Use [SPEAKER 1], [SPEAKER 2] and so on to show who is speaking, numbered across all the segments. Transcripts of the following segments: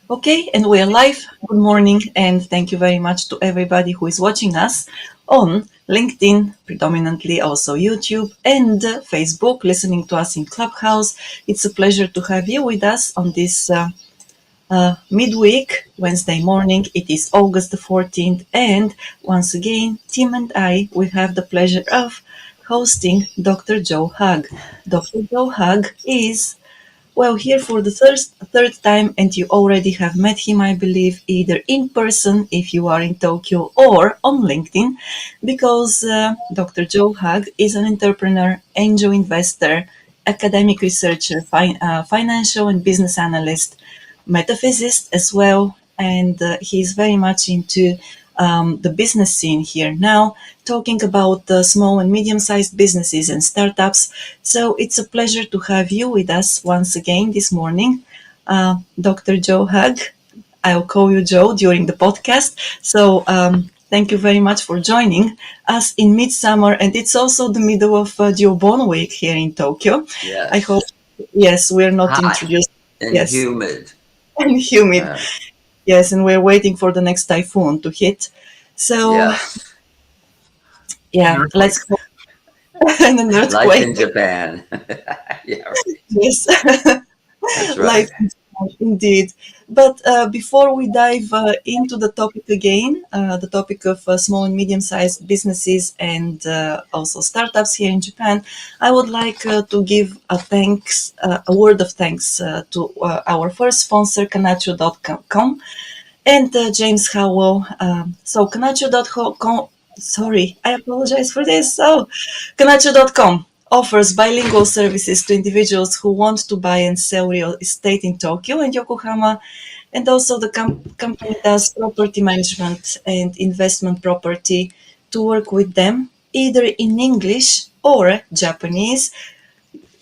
[SPEAKER 1] Okay, and we are live. Good morning, and thank you very much to everybody who is watching us on LinkedIn, predominantly also YouTube and Facebook, listening to us in Clubhouse. It's a pleasure to have you with us on this midweek, Wednesday morning. It is August the 14th, and once again, Tim and I, we have the pleasure of hosting Dr. Joe Hug. Dr. Joe Hug is here for the third time, and you already have met him, I believe, either in person if you are in Tokyo or on LinkedIn, because Dr. Joe Hug is an entrepreneur, angel investor, academic researcher, financial and business analyst, metaphysicist as well, and he's very much into the business scene here now, talking about small and medium-sized businesses and startups. So it's a pleasure to have you with us once again this morning, Dr. Joe Hug. I'll call you Joe during the podcast. So thank you very much for joining us in midsummer, and it's also the middle of Jobon week here in Tokyo. I
[SPEAKER 2] Yes.
[SPEAKER 1] hope, yes, we're not
[SPEAKER 2] Hot
[SPEAKER 1] introduced.
[SPEAKER 2] and
[SPEAKER 1] Yes,
[SPEAKER 2] humid.
[SPEAKER 1] and humid.
[SPEAKER 2] Uh,
[SPEAKER 1] Yes, and we're waiting for the next typhoon to hit. So,
[SPEAKER 2] yes.
[SPEAKER 3] An
[SPEAKER 1] yeah,
[SPEAKER 3] earthquake.
[SPEAKER 1] let's hope. And an
[SPEAKER 2] Life
[SPEAKER 1] earthquake.
[SPEAKER 2] in Japan. Yeah, right.
[SPEAKER 1] Yes,
[SPEAKER 2] That's right.
[SPEAKER 1] life indeed. But before we dive into the topic again, the topic of small and medium-sized businesses and also startups here in Japan, I would like to give a word of thanks to our first sponsor, Kanchu.com, and James Howell. So Kanchu.com, sorry, I apologize for this. So Kanchu.com offers bilingual services to individuals who want to buy and sell real estate in Tokyo and Yokohama. And also the company does property management and investment property to work with them either in English or Japanese.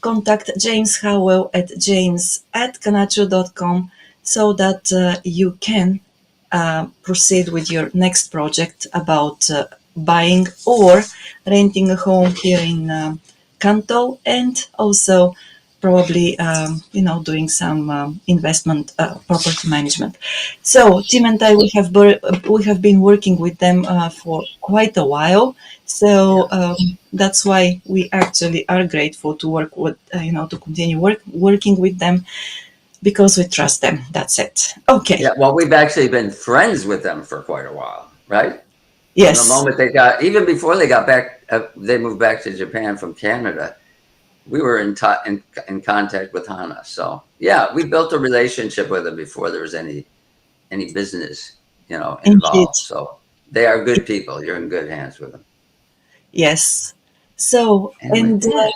[SPEAKER 1] Contact James Howell at james@kanacho.com so that you can proceed with your next project about buying or renting a home here in Kanto, and also probably doing some investment property management. So Tim and I we have been working with them for quite a while. So
[SPEAKER 2] Yeah.
[SPEAKER 1] that's why we actually are grateful to work with to continue working with them, because we trust them. That's it. Okay.
[SPEAKER 2] Yeah. Well, we've actually been friends with them for quite a while, right? From the
[SPEAKER 1] Yes.
[SPEAKER 2] moment even before they got back, they moved back to Japan from Canada. We were in contact with Hana. So yeah, we built a relationship with them before there was any business,
[SPEAKER 1] Indeed.
[SPEAKER 2] involved. So they are good people. You're in good hands with them.
[SPEAKER 1] Yes. So,
[SPEAKER 2] And with
[SPEAKER 1] and
[SPEAKER 2] that,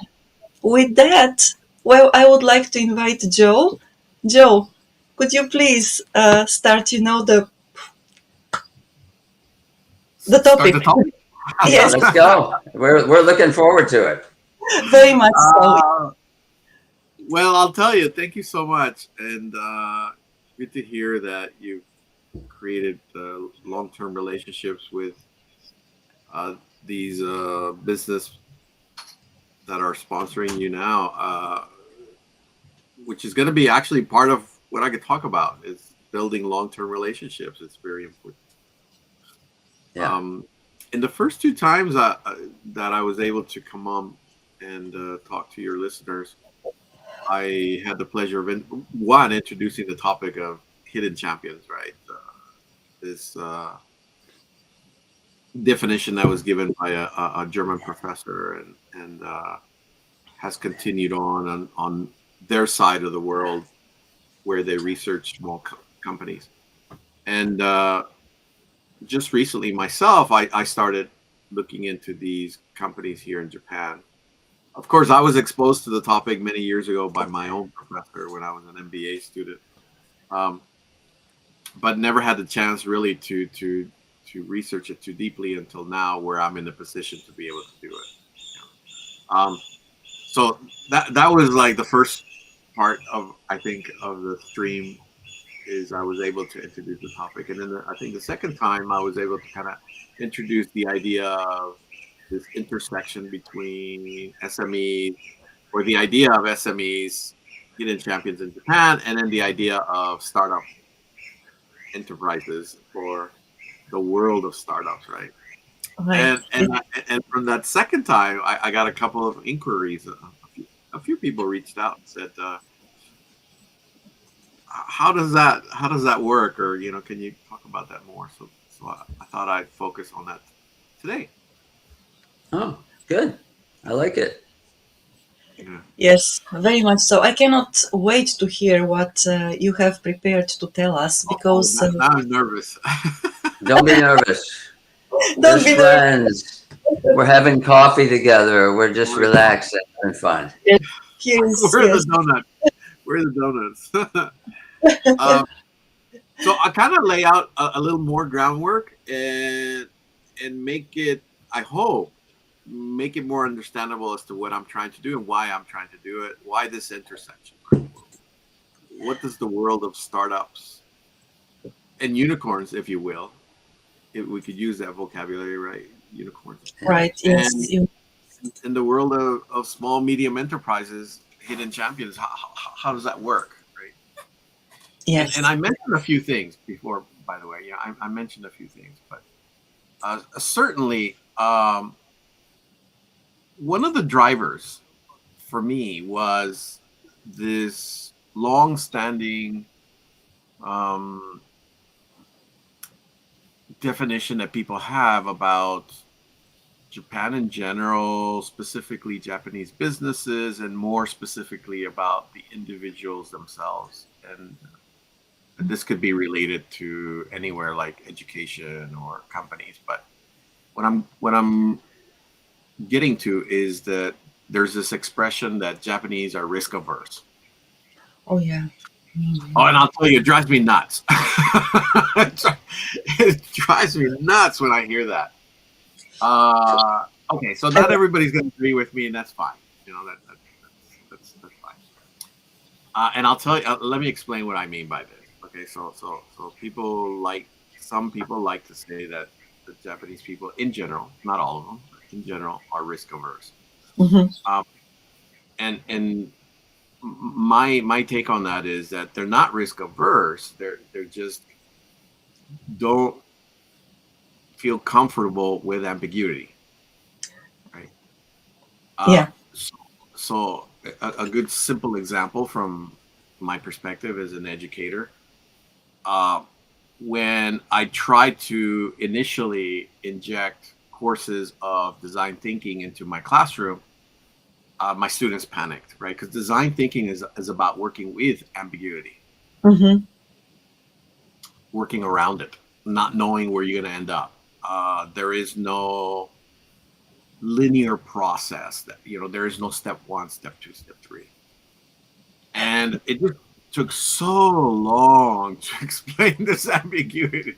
[SPEAKER 1] with that, I would like to invite Joe. Joe, could you please start, the
[SPEAKER 3] Start the
[SPEAKER 1] topic?
[SPEAKER 3] topic.
[SPEAKER 2] yeah,
[SPEAKER 1] Yes,
[SPEAKER 2] let's go. We're looking forward to it.
[SPEAKER 1] very much so.
[SPEAKER 3] uh, well, I'll tell you. Thank you so much, and good to hear that you've created long-term relationships with these business that are sponsoring you now, which is going to be actually part of what I could talk about is building long-term relationships. It's very important.
[SPEAKER 2] Yeah.
[SPEAKER 3] Um, in the first two times that I was able to come on and talk to your listeners, I had the pleasure of introducing the topic of hidden champions, right? This definition that was given by a German professor and has continued on their side of the world where they research small companies. And just recently myself, I started looking into these companies here in Japan. Of course, I was exposed to the topic many years ago by my own professor when I was an MBA student, um, but never had the chance really to research it too deeply until now, where I'm in the position to be able to do it. Um, so that was like the first part of, I think, of the stream, is I was able to introduce the topic, and then I think the second time I was able to kind of introduce the idea of this intersection between SMEs, or the idea of SMEs, hidden champions in Japan, and then the idea of startup enterprises for the world of startups, right?
[SPEAKER 1] Right.
[SPEAKER 3] And from that second time, I got a couple of inquiries. A few people reached out and said, how does that work, or can you talk about that more? So I thought I'd focus on that today.
[SPEAKER 2] Oh, good. I like it.
[SPEAKER 3] Yeah.
[SPEAKER 1] Yes, very much so. I cannot wait to hear what you have prepared to tell us
[SPEAKER 3] Oh,
[SPEAKER 1] because
[SPEAKER 3] now I'm nervous.
[SPEAKER 2] Don't be nervous. We're
[SPEAKER 1] don't
[SPEAKER 2] just
[SPEAKER 1] be there.
[SPEAKER 2] friends. We're having coffee together. We're just relaxing and fun.
[SPEAKER 1] Yes, here is
[SPEAKER 3] Where are the
[SPEAKER 1] yes.
[SPEAKER 3] donuts? Where are the donuts? um, so I kind of lay out a little more groundwork and make it, I hope, make it more understandable as to what I'm trying to do and why I'm trying to do it. Why this intersection? What does the world of startups and unicorns, if you will, if we could use that vocabulary, right? Unicorns.
[SPEAKER 1] Right. Yes.
[SPEAKER 3] And in the world of small, medium enterprises, hidden champions, how does that work, right?
[SPEAKER 1] Yes.
[SPEAKER 3] And I mentioned a few things before, by the way. Yeah, I mentioned a few things, but certainly one of the drivers for me was this long-standing definition that people have about Japan in general, specifically Japanese businesses, and more specifically about the individuals themselves. And this could be related to anywhere like education or companies. But what I'm getting to is that there's this expression that Japanese are risk averse.
[SPEAKER 1] Oh yeah.
[SPEAKER 3] Oh, and I'll tell you, it drives me nuts. It drives me nuts when I hear that. Okay, so not everybody's going to agree with me, and that's fine. That's fine. And I'll tell you. Let me explain what I mean by this. Okay, so some people like to say that the Japanese people, in general, not all of them, but in general, are risk averse.
[SPEAKER 1] Mm-hmm.
[SPEAKER 3] And my take on that is that they're not risk averse. They're just don't feel comfortable with ambiguity, right?
[SPEAKER 1] Yeah.
[SPEAKER 3] So a good simple example from my perspective as an educator, when I tried to initially inject courses of design thinking into my classroom, my students panicked, right? Because design thinking is about working with ambiguity,
[SPEAKER 1] Mm-hmm.
[SPEAKER 3] working around it, not knowing where you're going to end up. There is no linear process that, there is no step one, step two, step three. And it just took so long to explain this ambiguity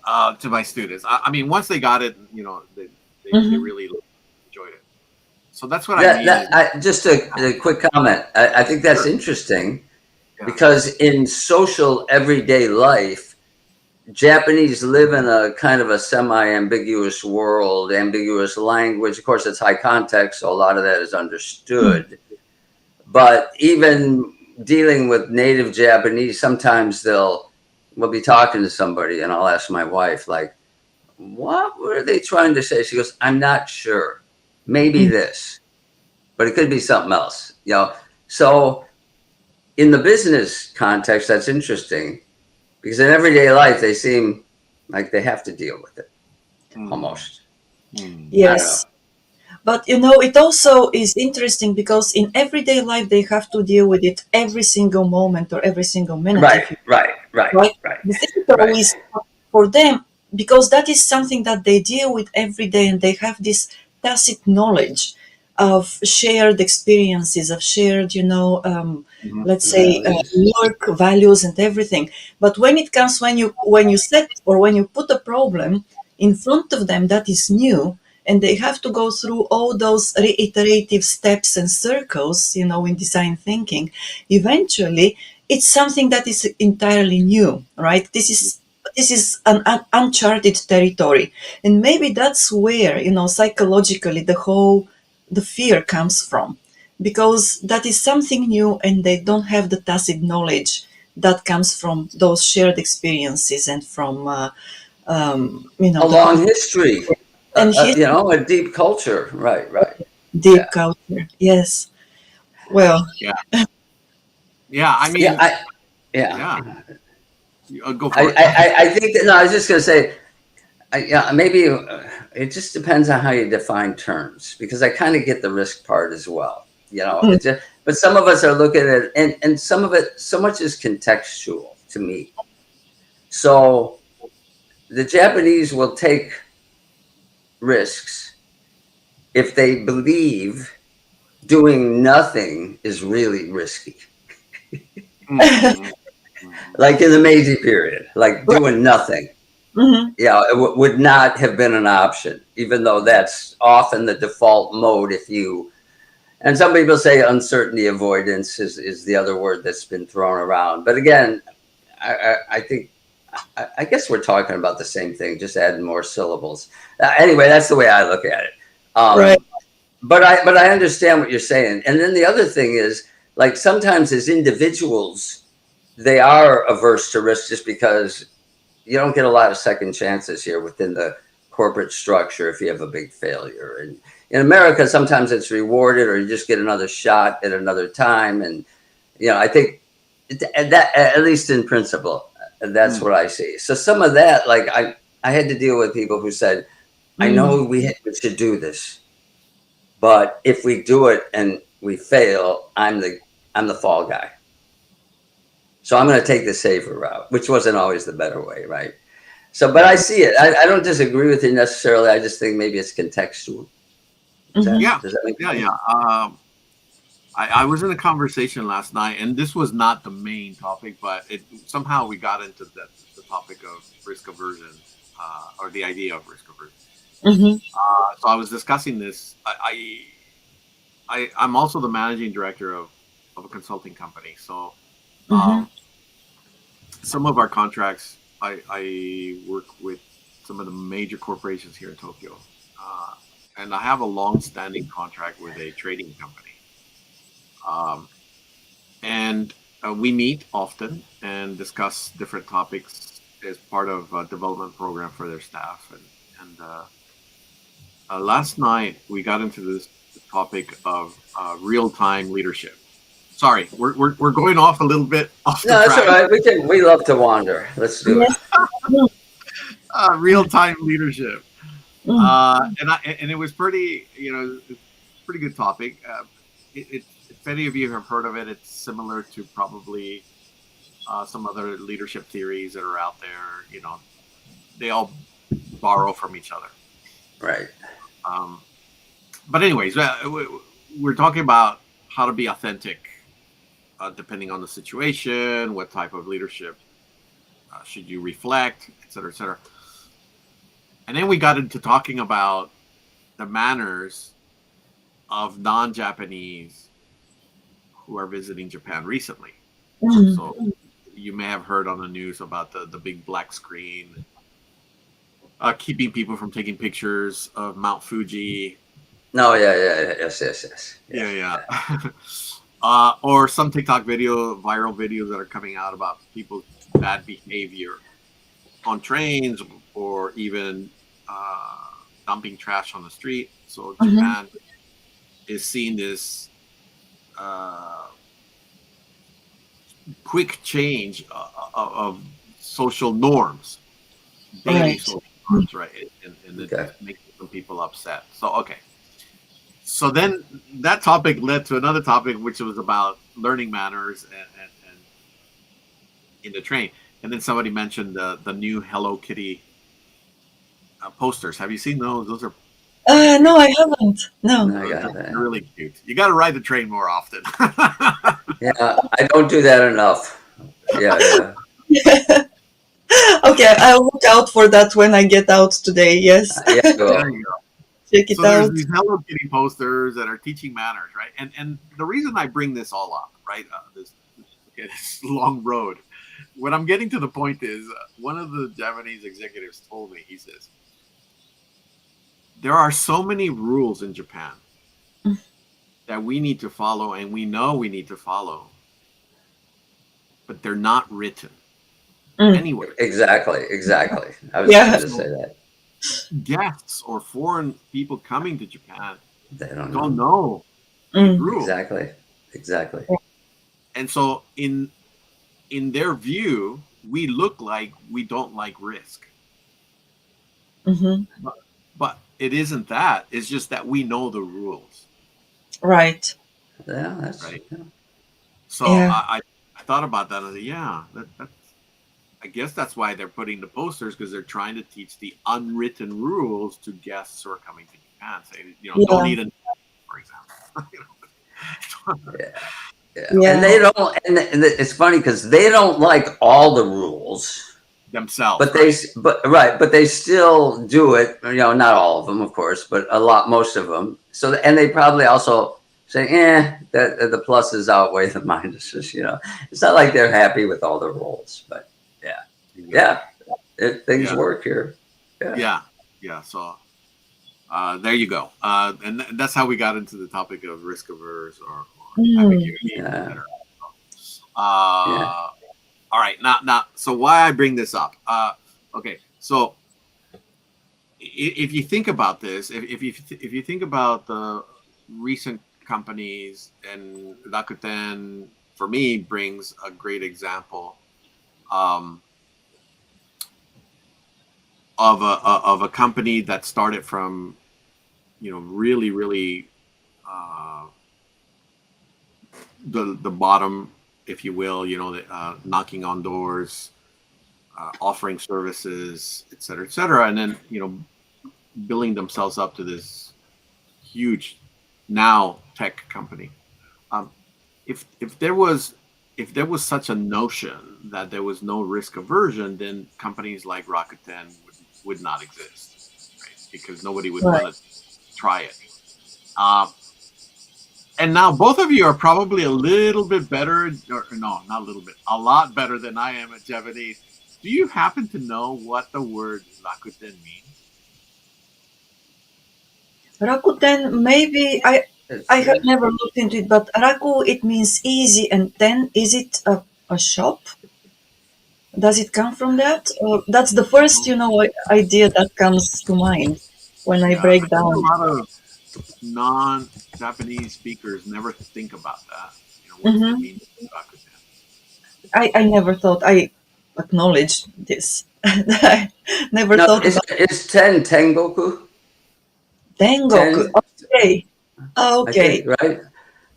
[SPEAKER 3] to my students. I mean, once they got it, they really enjoyed it. So that's what I mean.
[SPEAKER 2] Just a quick comment. I think that's interesting because in social everyday life, Japanese live in a kind of a semi-ambiguous world, ambiguous language. Of course, it's high context, so a lot of that is understood. But even dealing with native Japanese, sometimes we'll be talking to somebody and I'll ask my wife, like, what were they trying to say? She goes, I'm not sure. Maybe this, but it could be something else. So in the business context, that's interesting because in everyday life, they seem like they have to deal with it almost.
[SPEAKER 1] Yes. But it also is interesting because in everyday life they have to deal with it every single moment or every single minute.
[SPEAKER 2] Right.
[SPEAKER 1] The digital is for them because that is something that they deal with every day, and they have this tacit knowledge of shared experiences, of shared, let's say, work values and everything. But when it comes when you set or when you put a problem in front of them that is new, and they have to go through all those reiterative steps and circles, in design thinking, eventually it's something that is entirely new, right? This is an uncharted territory, and maybe that's where psychologically the fear comes from, because that is something new and they don't have the tacit knowledge that comes from those shared experiences and from
[SPEAKER 2] A
[SPEAKER 1] the
[SPEAKER 2] long history,
[SPEAKER 1] and his
[SPEAKER 2] a deep culture. Right, right.
[SPEAKER 1] deep
[SPEAKER 2] Yeah,
[SPEAKER 1] culture. Yes. Well,
[SPEAKER 3] Yeah. Yeah. I
[SPEAKER 2] yeah,
[SPEAKER 3] mean,
[SPEAKER 2] yeah.
[SPEAKER 3] yeah. Go for it.
[SPEAKER 2] I think that, no, I was just going to say, yeah, maybe it just depends on how you define terms, because I kind of get the risk part as well.
[SPEAKER 1] mm,
[SPEAKER 2] It's just, but some of us are looking at it, and some of it, so much is contextual to me. So the Japanese will take risks if they believe doing nothing is really risky.
[SPEAKER 3] Mhm, mhm.
[SPEAKER 2] Like in the Meiji period, like
[SPEAKER 1] right.
[SPEAKER 2] doing nothing.
[SPEAKER 1] Mhm.
[SPEAKER 2] Yeah, it would not have been an option, even though that's often the default mode. And some people say uncertainty avoidance is the other word that's been thrown around. But again, I think, I guess we're talking about the same thing, just adding more syllables. Anyway, that's the way I look at it.
[SPEAKER 1] Right.
[SPEAKER 2] But I understand what you're saying. And then the other thing is, like, sometimes as individuals, they are averse to risk just because you don't get a lot of second chances here within the corporate structure if you have a big failure. And in America, sometimes it's rewarded, or you just get another shot at another time. And I think that, at least in principle, that's
[SPEAKER 3] Mm.
[SPEAKER 2] what I see. So some of that, like, I had to deal with people who said, "I
[SPEAKER 1] Mm.
[SPEAKER 2] know we should do this, but if we do it and we fail, I'm the fall guy. So I'm going to take the safer route," which wasn't always the better way, right? So, but I
[SPEAKER 3] Mhm.
[SPEAKER 2] see it. I don't disagree with you necessarily. I just think maybe it's contextual.
[SPEAKER 1] Mhm.
[SPEAKER 3] Yeah.
[SPEAKER 2] Does that make
[SPEAKER 3] Yeah.
[SPEAKER 2] sense?
[SPEAKER 3] Yeah. I was in a conversation last night, and this was not the main topic, but somehow we got into the topic of risk aversion, or the idea of risk aversion.
[SPEAKER 1] Mhm.
[SPEAKER 3] So I was discussing this. I'm also the managing director of a consulting company. So
[SPEAKER 1] Mhm.
[SPEAKER 3] um, some of our contracts, I work with some of the major corporations here in Tokyo, and I have a long-standing contract with a trading company. Um, and we meet often and discuss different topics as part of a development program for their staff. And last night we got into this topic of real-time leadership. Sorry, we're going off a little bit off the
[SPEAKER 2] No, that's all
[SPEAKER 3] track.
[SPEAKER 2] right. We love to wander. Let's do it.
[SPEAKER 1] Yes. Mm.
[SPEAKER 3] Real-time leadership,
[SPEAKER 1] Mm.
[SPEAKER 3] and it was pretty, pretty good topic. If any of you have heard of it, it's similar to probably some other leadership theories that are out there. They all borrow from each other.
[SPEAKER 2] Right.
[SPEAKER 3] Um, but anyways, we're talking about how to be authentic, depending on the situation, what type of leadership should you reflect, et cetera, et cetera. And then we got into talking about the manners of non-Japanese who are visiting Japan recently.
[SPEAKER 1] Mm.
[SPEAKER 3] So you may have heard on the news about the big black screen, keeping people from taking pictures of Mount Fuji.
[SPEAKER 2] No, yeah, yeah, yes, yes, yes. Yeah.
[SPEAKER 3] Yeah, yeah. Or some TikTok viral videos that are coming out about people's bad behavior on trains, or even uh, dumping trash on the street. So
[SPEAKER 1] Mhm.
[SPEAKER 3] Japan is seeing this uh, quick change of social norms, daily
[SPEAKER 1] Right.
[SPEAKER 3] social norms, right? And
[SPEAKER 2] Okay.
[SPEAKER 3] it's making some people upset. So, okay. So then that topic led to another topic, which was about learning manners and in the train. And then somebody mentioned the new Hello Kitty posters. Have you seen those? Those are pretty
[SPEAKER 1] No,
[SPEAKER 3] cute.
[SPEAKER 1] I haven't. No.
[SPEAKER 2] No, I got
[SPEAKER 3] They're
[SPEAKER 2] that.
[SPEAKER 3] really cute. You got to ride the train more often.
[SPEAKER 2] Yeah, I don't do that enough. Yeah, yeah.
[SPEAKER 1] Okay, I'll look out for that when I get out today. Yes.
[SPEAKER 2] Yeah,
[SPEAKER 3] There
[SPEAKER 2] well,
[SPEAKER 3] you go.
[SPEAKER 1] Check it
[SPEAKER 3] So there's
[SPEAKER 1] out.
[SPEAKER 3] these Hello Kitty posters that are teaching manners, right? And the reason I bring this all up, right? This long road. What I'm getting to the point is, one of the Japanese executives told me, he says, there are so many rules in Japan that we need to follow, and we know we need to follow. but they're not written
[SPEAKER 1] Mm.
[SPEAKER 3] anywhere.
[SPEAKER 2] Exactly. I was
[SPEAKER 1] Yeah.
[SPEAKER 2] going to say that.
[SPEAKER 3] Guests or foreign people coming to Japan
[SPEAKER 2] They don't
[SPEAKER 3] don't
[SPEAKER 2] know.
[SPEAKER 3] know these
[SPEAKER 1] Mm.
[SPEAKER 3] rules.
[SPEAKER 2] Exactly.
[SPEAKER 3] And so in their view, we look like we don't like risk.
[SPEAKER 1] Hmm.
[SPEAKER 3] But it isn't that. It's just that we know the rules,
[SPEAKER 1] Right.
[SPEAKER 2] Yeah, that's
[SPEAKER 3] right?
[SPEAKER 2] yeah.
[SPEAKER 3] So
[SPEAKER 1] Yeah.
[SPEAKER 3] I thought about that. I said, yeah, I guess that's why they're putting the posters, because they're trying to teach the unwritten rules to guests who are coming to Japan. Say, don't
[SPEAKER 1] Yeah.
[SPEAKER 3] eat an for example.
[SPEAKER 2] Yeah. And
[SPEAKER 1] Yeah.
[SPEAKER 2] they don't. And it's funny because they don't like all the rules,
[SPEAKER 3] Themselves,
[SPEAKER 2] but they
[SPEAKER 3] right?
[SPEAKER 2] but they still do it. Not all of them, of course, but a lot, most of them. So and they probably also say, that the pluses outweigh the minuses. It's not like they're happy with all the rules, but yeah, things
[SPEAKER 3] Yeah,
[SPEAKER 2] work here. Yeah.
[SPEAKER 3] yeah, yeah. So there you go. And that's how we got into the topic of risk averse or
[SPEAKER 1] Mm.
[SPEAKER 3] ambiguity,
[SPEAKER 2] Yeah.
[SPEAKER 3] etc.
[SPEAKER 2] Yeah.
[SPEAKER 3] All right, now, so why I bring this up? Okay, so if you think about this, if you think about the recent companies, and Rakuten for me brings a great example um, of a company that started from really uh, the bottom, if you will, knocking on doors, offering services, et cetera, and then building themselves up to this huge now tech company. Um, if there was such a notion that there was no risk aversion, then companies like Rakuten would not exist, right? Because nobody would
[SPEAKER 1] Right.
[SPEAKER 3] want to try it. Um, and now both of you are probably a little bit better, or no, not a little bit, a lot better than I am at Japanese. Do you happen to know what the word Rakuten means?
[SPEAKER 1] Rakuten, maybe I have
[SPEAKER 2] It's
[SPEAKER 1] never looked into it, but Raku, it means easy, and then is it a shop? Does it come from that? That's the first, idea that comes to mind when I
[SPEAKER 3] Yeah, I
[SPEAKER 1] break
[SPEAKER 3] think a
[SPEAKER 1] down.
[SPEAKER 3] lot of non-Japanese speakers never think about that. What's the
[SPEAKER 1] Hmm.
[SPEAKER 3] meaning of Rakuten?
[SPEAKER 1] I never thought I acknowledged this. I never
[SPEAKER 2] no,
[SPEAKER 1] thought about
[SPEAKER 2] it's ten Tengoku.
[SPEAKER 1] Tengoku.
[SPEAKER 2] 10,
[SPEAKER 1] Okay.
[SPEAKER 2] I think,
[SPEAKER 1] Okay.
[SPEAKER 2] right?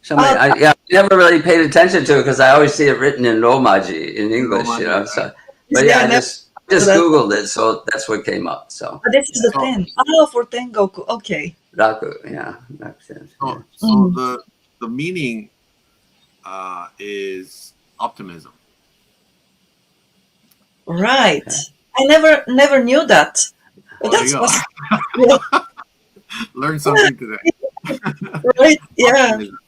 [SPEAKER 2] Somebody,
[SPEAKER 1] Uh,
[SPEAKER 2] I never really paid attention to it because I always see it written in Romaji in English,
[SPEAKER 3] Romaji, right?
[SPEAKER 2] So, but
[SPEAKER 1] yeah,
[SPEAKER 2] yeah,
[SPEAKER 1] I never
[SPEAKER 2] I just
[SPEAKER 1] that.
[SPEAKER 2] Googled it, so that's what came up. So,
[SPEAKER 1] This is
[SPEAKER 2] yeah,
[SPEAKER 1] the
[SPEAKER 3] So,
[SPEAKER 1] 10. Oh, for Tengoku. Okay.
[SPEAKER 2] Raku, yeah, makes sense. Yeah,
[SPEAKER 3] so
[SPEAKER 1] Mm.
[SPEAKER 3] the meaning is optimism.
[SPEAKER 1] Right.
[SPEAKER 2] okay.
[SPEAKER 1] I never knew that. But
[SPEAKER 3] Oh, there you
[SPEAKER 1] that's
[SPEAKER 3] go.
[SPEAKER 1] was yeah,
[SPEAKER 3] Learn something today.
[SPEAKER 1] right. Yeah.
[SPEAKER 3] Optimism,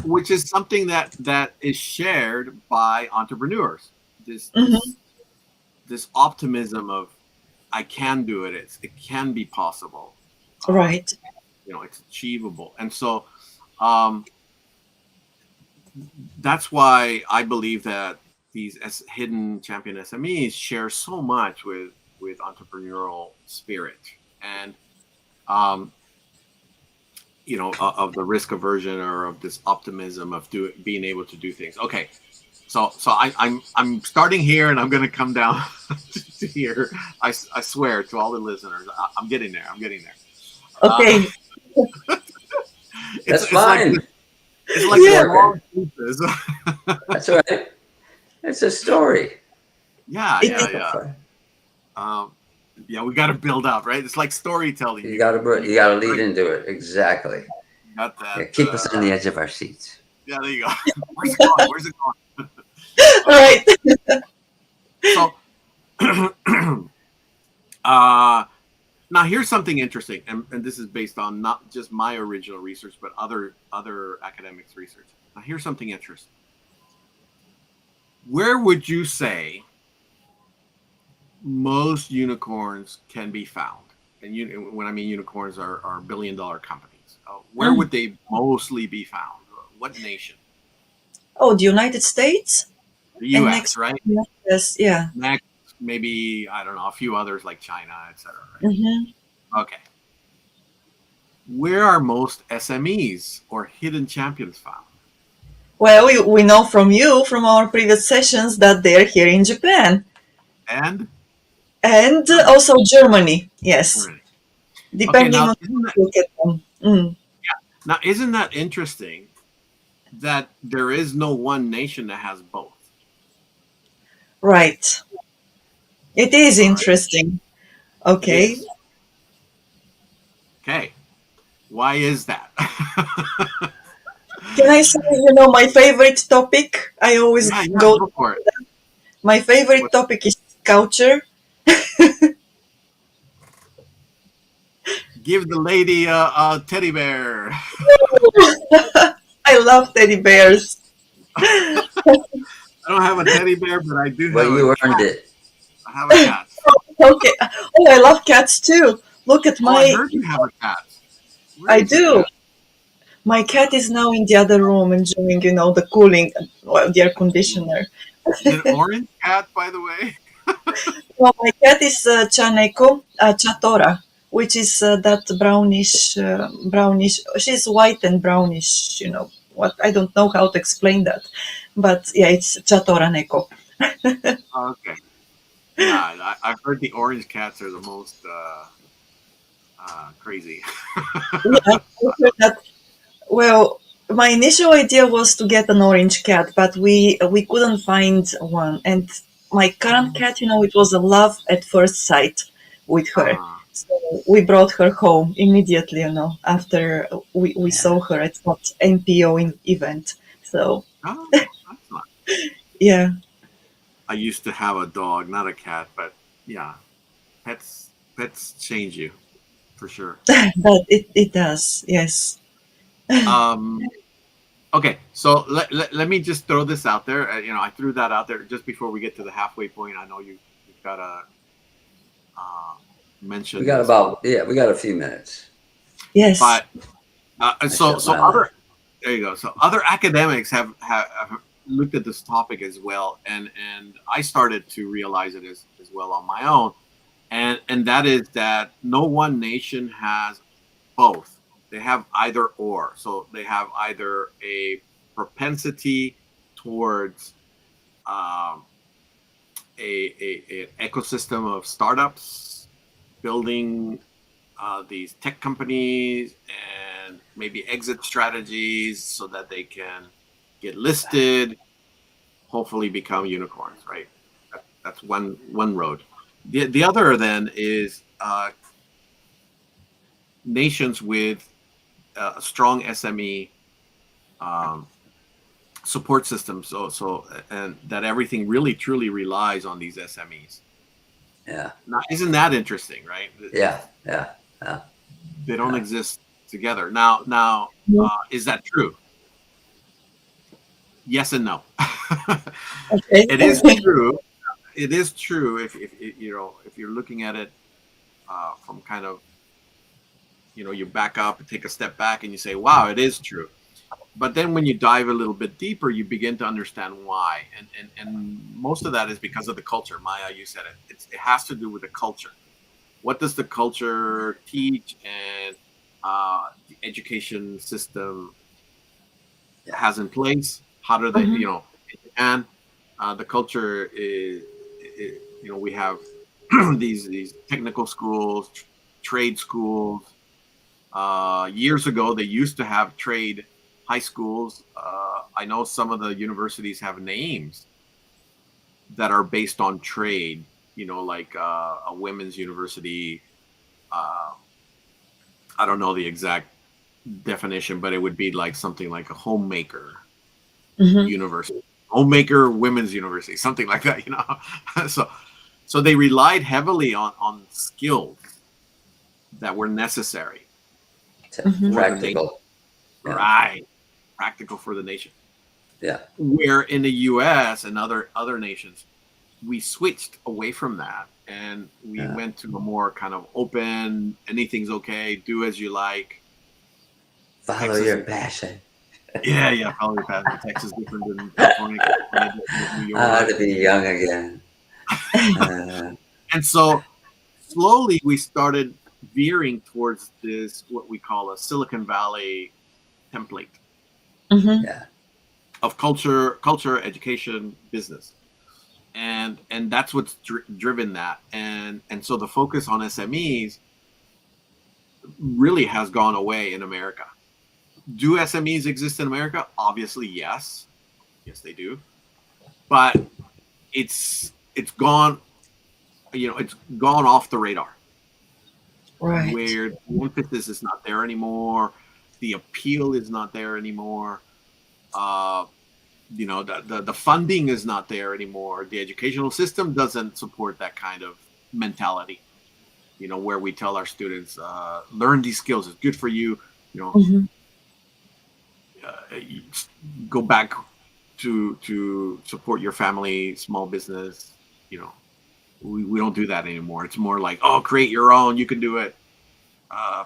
[SPEAKER 3] which is something that is shared by entrepreneurs. This
[SPEAKER 1] Hmm.
[SPEAKER 3] this this optimism of I can do it. It can be possible. Uh,
[SPEAKER 1] Right.
[SPEAKER 3] it's achievable, and so um, that's why I believe that these hidden champion SMEs share so much with entrepreneurial spirit and um, of the risk aversion or of this optimism of being able to do things. Okay, so I'm starting here and I'm going to come down to here. I swear to all the listeners, I'm getting there. I'm getting there. Uh,
[SPEAKER 1] Okay.
[SPEAKER 3] it's
[SPEAKER 2] That's
[SPEAKER 3] it's like
[SPEAKER 2] fine.
[SPEAKER 3] it's like
[SPEAKER 2] It's
[SPEAKER 1] Yeah.
[SPEAKER 3] small
[SPEAKER 2] working.
[SPEAKER 3] pieces.
[SPEAKER 2] That's all right. It's a story.
[SPEAKER 3] Yeah,
[SPEAKER 1] It
[SPEAKER 3] yeah,
[SPEAKER 1] is.
[SPEAKER 2] So
[SPEAKER 3] yeah.
[SPEAKER 2] far.
[SPEAKER 3] Um, yeah, we got to build up, right? It's like storytelling.
[SPEAKER 2] You got to lead into it exactly.
[SPEAKER 3] Got
[SPEAKER 2] Yeah,
[SPEAKER 3] that.
[SPEAKER 2] keep us on the edge of our seats.
[SPEAKER 3] Yeah, there you go. Where's it going? Where's it going? Uh,
[SPEAKER 1] Right.
[SPEAKER 3] so, uh, now here's something interesting, and this is based on not just my original research, but other academics' research. Now here's something interesting. Where would you say most unicorns can be found? And when I mean unicorns are billion-dollar companies. Where
[SPEAKER 1] Mm.
[SPEAKER 3] would they mostly be found? What nation?
[SPEAKER 1] Oh, the United States?
[SPEAKER 3] The
[SPEAKER 1] And
[SPEAKER 3] U.S.,
[SPEAKER 1] next,
[SPEAKER 3] right?
[SPEAKER 1] yes, yeah.
[SPEAKER 3] Next, maybe I don't know, a few others like China, etc.
[SPEAKER 1] Hmm.
[SPEAKER 3] Right? Okay. Where are most SMEs or hidden champions found?
[SPEAKER 1] Well, we know from you, from our previous sessions, that they're here in Japan
[SPEAKER 3] And
[SPEAKER 1] and
[SPEAKER 3] Germany.
[SPEAKER 1] also Germany. Yes,
[SPEAKER 3] Germany. Okay,
[SPEAKER 1] depending
[SPEAKER 3] now
[SPEAKER 1] on how you look at them. Mm,
[SPEAKER 3] isn't that interesting that there is no one nation that has both?
[SPEAKER 1] right. It is
[SPEAKER 3] All right,
[SPEAKER 1] interesting.
[SPEAKER 2] It
[SPEAKER 1] Okay.
[SPEAKER 2] is.
[SPEAKER 3] okay. Why is that?
[SPEAKER 1] Can I say, my favorite topic? I always
[SPEAKER 3] Yeah, yeah,
[SPEAKER 1] go.
[SPEAKER 3] go for it.
[SPEAKER 1] My favorite
[SPEAKER 3] What,
[SPEAKER 1] topic is culture.
[SPEAKER 3] give the lady a teddy bear.
[SPEAKER 1] I love teddy bears.
[SPEAKER 3] I don't have a teddy bear, but I do
[SPEAKER 2] Well,
[SPEAKER 3] have a
[SPEAKER 2] you earned
[SPEAKER 3] cat.
[SPEAKER 2] it.
[SPEAKER 3] I have a cat.
[SPEAKER 1] Okay. Oh, I love cats too. Look at
[SPEAKER 3] Oh, I
[SPEAKER 1] my.
[SPEAKER 3] heard you have a cat. Where
[SPEAKER 1] I
[SPEAKER 3] is your
[SPEAKER 1] do.
[SPEAKER 3] cat?
[SPEAKER 1] My cat is now in the other room enjoying, the cooling, well, the air conditioner.
[SPEAKER 3] Is it an orange cat, by the way?
[SPEAKER 1] Well, my cat is Chaneko, Chatora, which is that brownish. She's white and brownish. What I don't know how to explain that, but yeah, it's Chatora Neko.
[SPEAKER 3] Okay. Yeah, I've heard the orange cats are the most crazy.
[SPEAKER 1] Yeah, I heard that. Well, my initial idea was to get an orange cat, but we couldn't find one. And my current cat, it was a love at first sight with her.
[SPEAKER 3] uh,
[SPEAKER 1] So we brought her home immediately, after we
[SPEAKER 2] Yeah.
[SPEAKER 1] saw her at that NPO event. So
[SPEAKER 3] oh, that's not.
[SPEAKER 1] yeah,
[SPEAKER 3] I used to have a dog, not a cat, but yeah, pets change you for sure.
[SPEAKER 1] but it does. Yes.
[SPEAKER 3] Um, okay, so let me just throw this out there. I threw that out there just before we get to the halfway point. I know you've got to uh,
[SPEAKER 2] We
[SPEAKER 3] mention
[SPEAKER 2] got
[SPEAKER 3] this, but
[SPEAKER 2] we got a few minutes.
[SPEAKER 1] Yes.
[SPEAKER 3] but
[SPEAKER 2] I shut
[SPEAKER 3] so
[SPEAKER 2] my eye.
[SPEAKER 3] other there you go. So other academics have looked at this topic as well, and I started to realize it as well on my own, and that is that no one nation has both. They have either or. So they have either a propensity towards um, an ecosystem of startups, building these tech companies, and maybe exit strategies so that they can get listed, hopefully become unicorns. Right. That's one road. The other then is nations with a strong SME um, support system. So and that everything really truly relies on these SMEs.
[SPEAKER 2] Yeah.
[SPEAKER 3] Now, isn't that interesting, right?
[SPEAKER 2] Yeah. Yeah. Yeah.
[SPEAKER 3] They don't
[SPEAKER 2] Yeah.
[SPEAKER 3] exist together. Now, is that true? Yes and no.
[SPEAKER 1] Okay.
[SPEAKER 3] It is true. It is true if you're looking at it from kind of you back up and take a step back and you say, wow, it is true. But then when you dive a little bit deeper, you begin to understand why, and most of that is because of the culture. Maya, you said it. It has to do with the culture. What does the culture teach, and the education system
[SPEAKER 2] Yeah.
[SPEAKER 3] has in place? How do they,
[SPEAKER 1] Mhm.
[SPEAKER 3] and the culture is we have these technical schools, trade schools. Years ago, they used to have trade high schools. I know some of the universities have names that are based on trade. Like a women's university. Uh, I don't know the exact definition, but it would be like something like a homemaker
[SPEAKER 1] Mhm.
[SPEAKER 3] university, homemaker women's university, something like that. So they relied heavily on skills that were necessary
[SPEAKER 1] Mhm.
[SPEAKER 3] for the nation,
[SPEAKER 2] Practical. Yeah.
[SPEAKER 3] right? Practical for the nation.
[SPEAKER 2] Yeah.
[SPEAKER 3] Where in the U.S. and other nations, we switched away from that and we
[SPEAKER 2] Yeah.
[SPEAKER 3] went to a more kind of open, anything's okay, do as you like.
[SPEAKER 2] Follow
[SPEAKER 3] Texas
[SPEAKER 2] your
[SPEAKER 3] is
[SPEAKER 2] passion.
[SPEAKER 3] Yeah, probably Texas different than California, California different than New York.
[SPEAKER 2] To be young again. Uh,
[SPEAKER 3] And so slowly we started veering towards this, what we call a Silicon Valley template
[SPEAKER 1] Mm-hmm.
[SPEAKER 2] yeah.
[SPEAKER 3] of culture, education, business. And that's what's driven that. And so the focus on SMEs really has gone away in America. Do SMEs exist in America? Obviously, yes. Yes, they do. But it's gone, it's gone off the radar,
[SPEAKER 1] Right.
[SPEAKER 3] where the emphasis is not there anymore, the appeal is not there anymore. Uh, the funding is not there anymore. The educational system doesn't support that kind of mentality. Where we tell our students, learn these skills. It's good for you. You know,
[SPEAKER 1] Mm-hmm.
[SPEAKER 3] you go back to support your family, small business. We don't do that anymore. It's more like, oh, create your own. You can do it.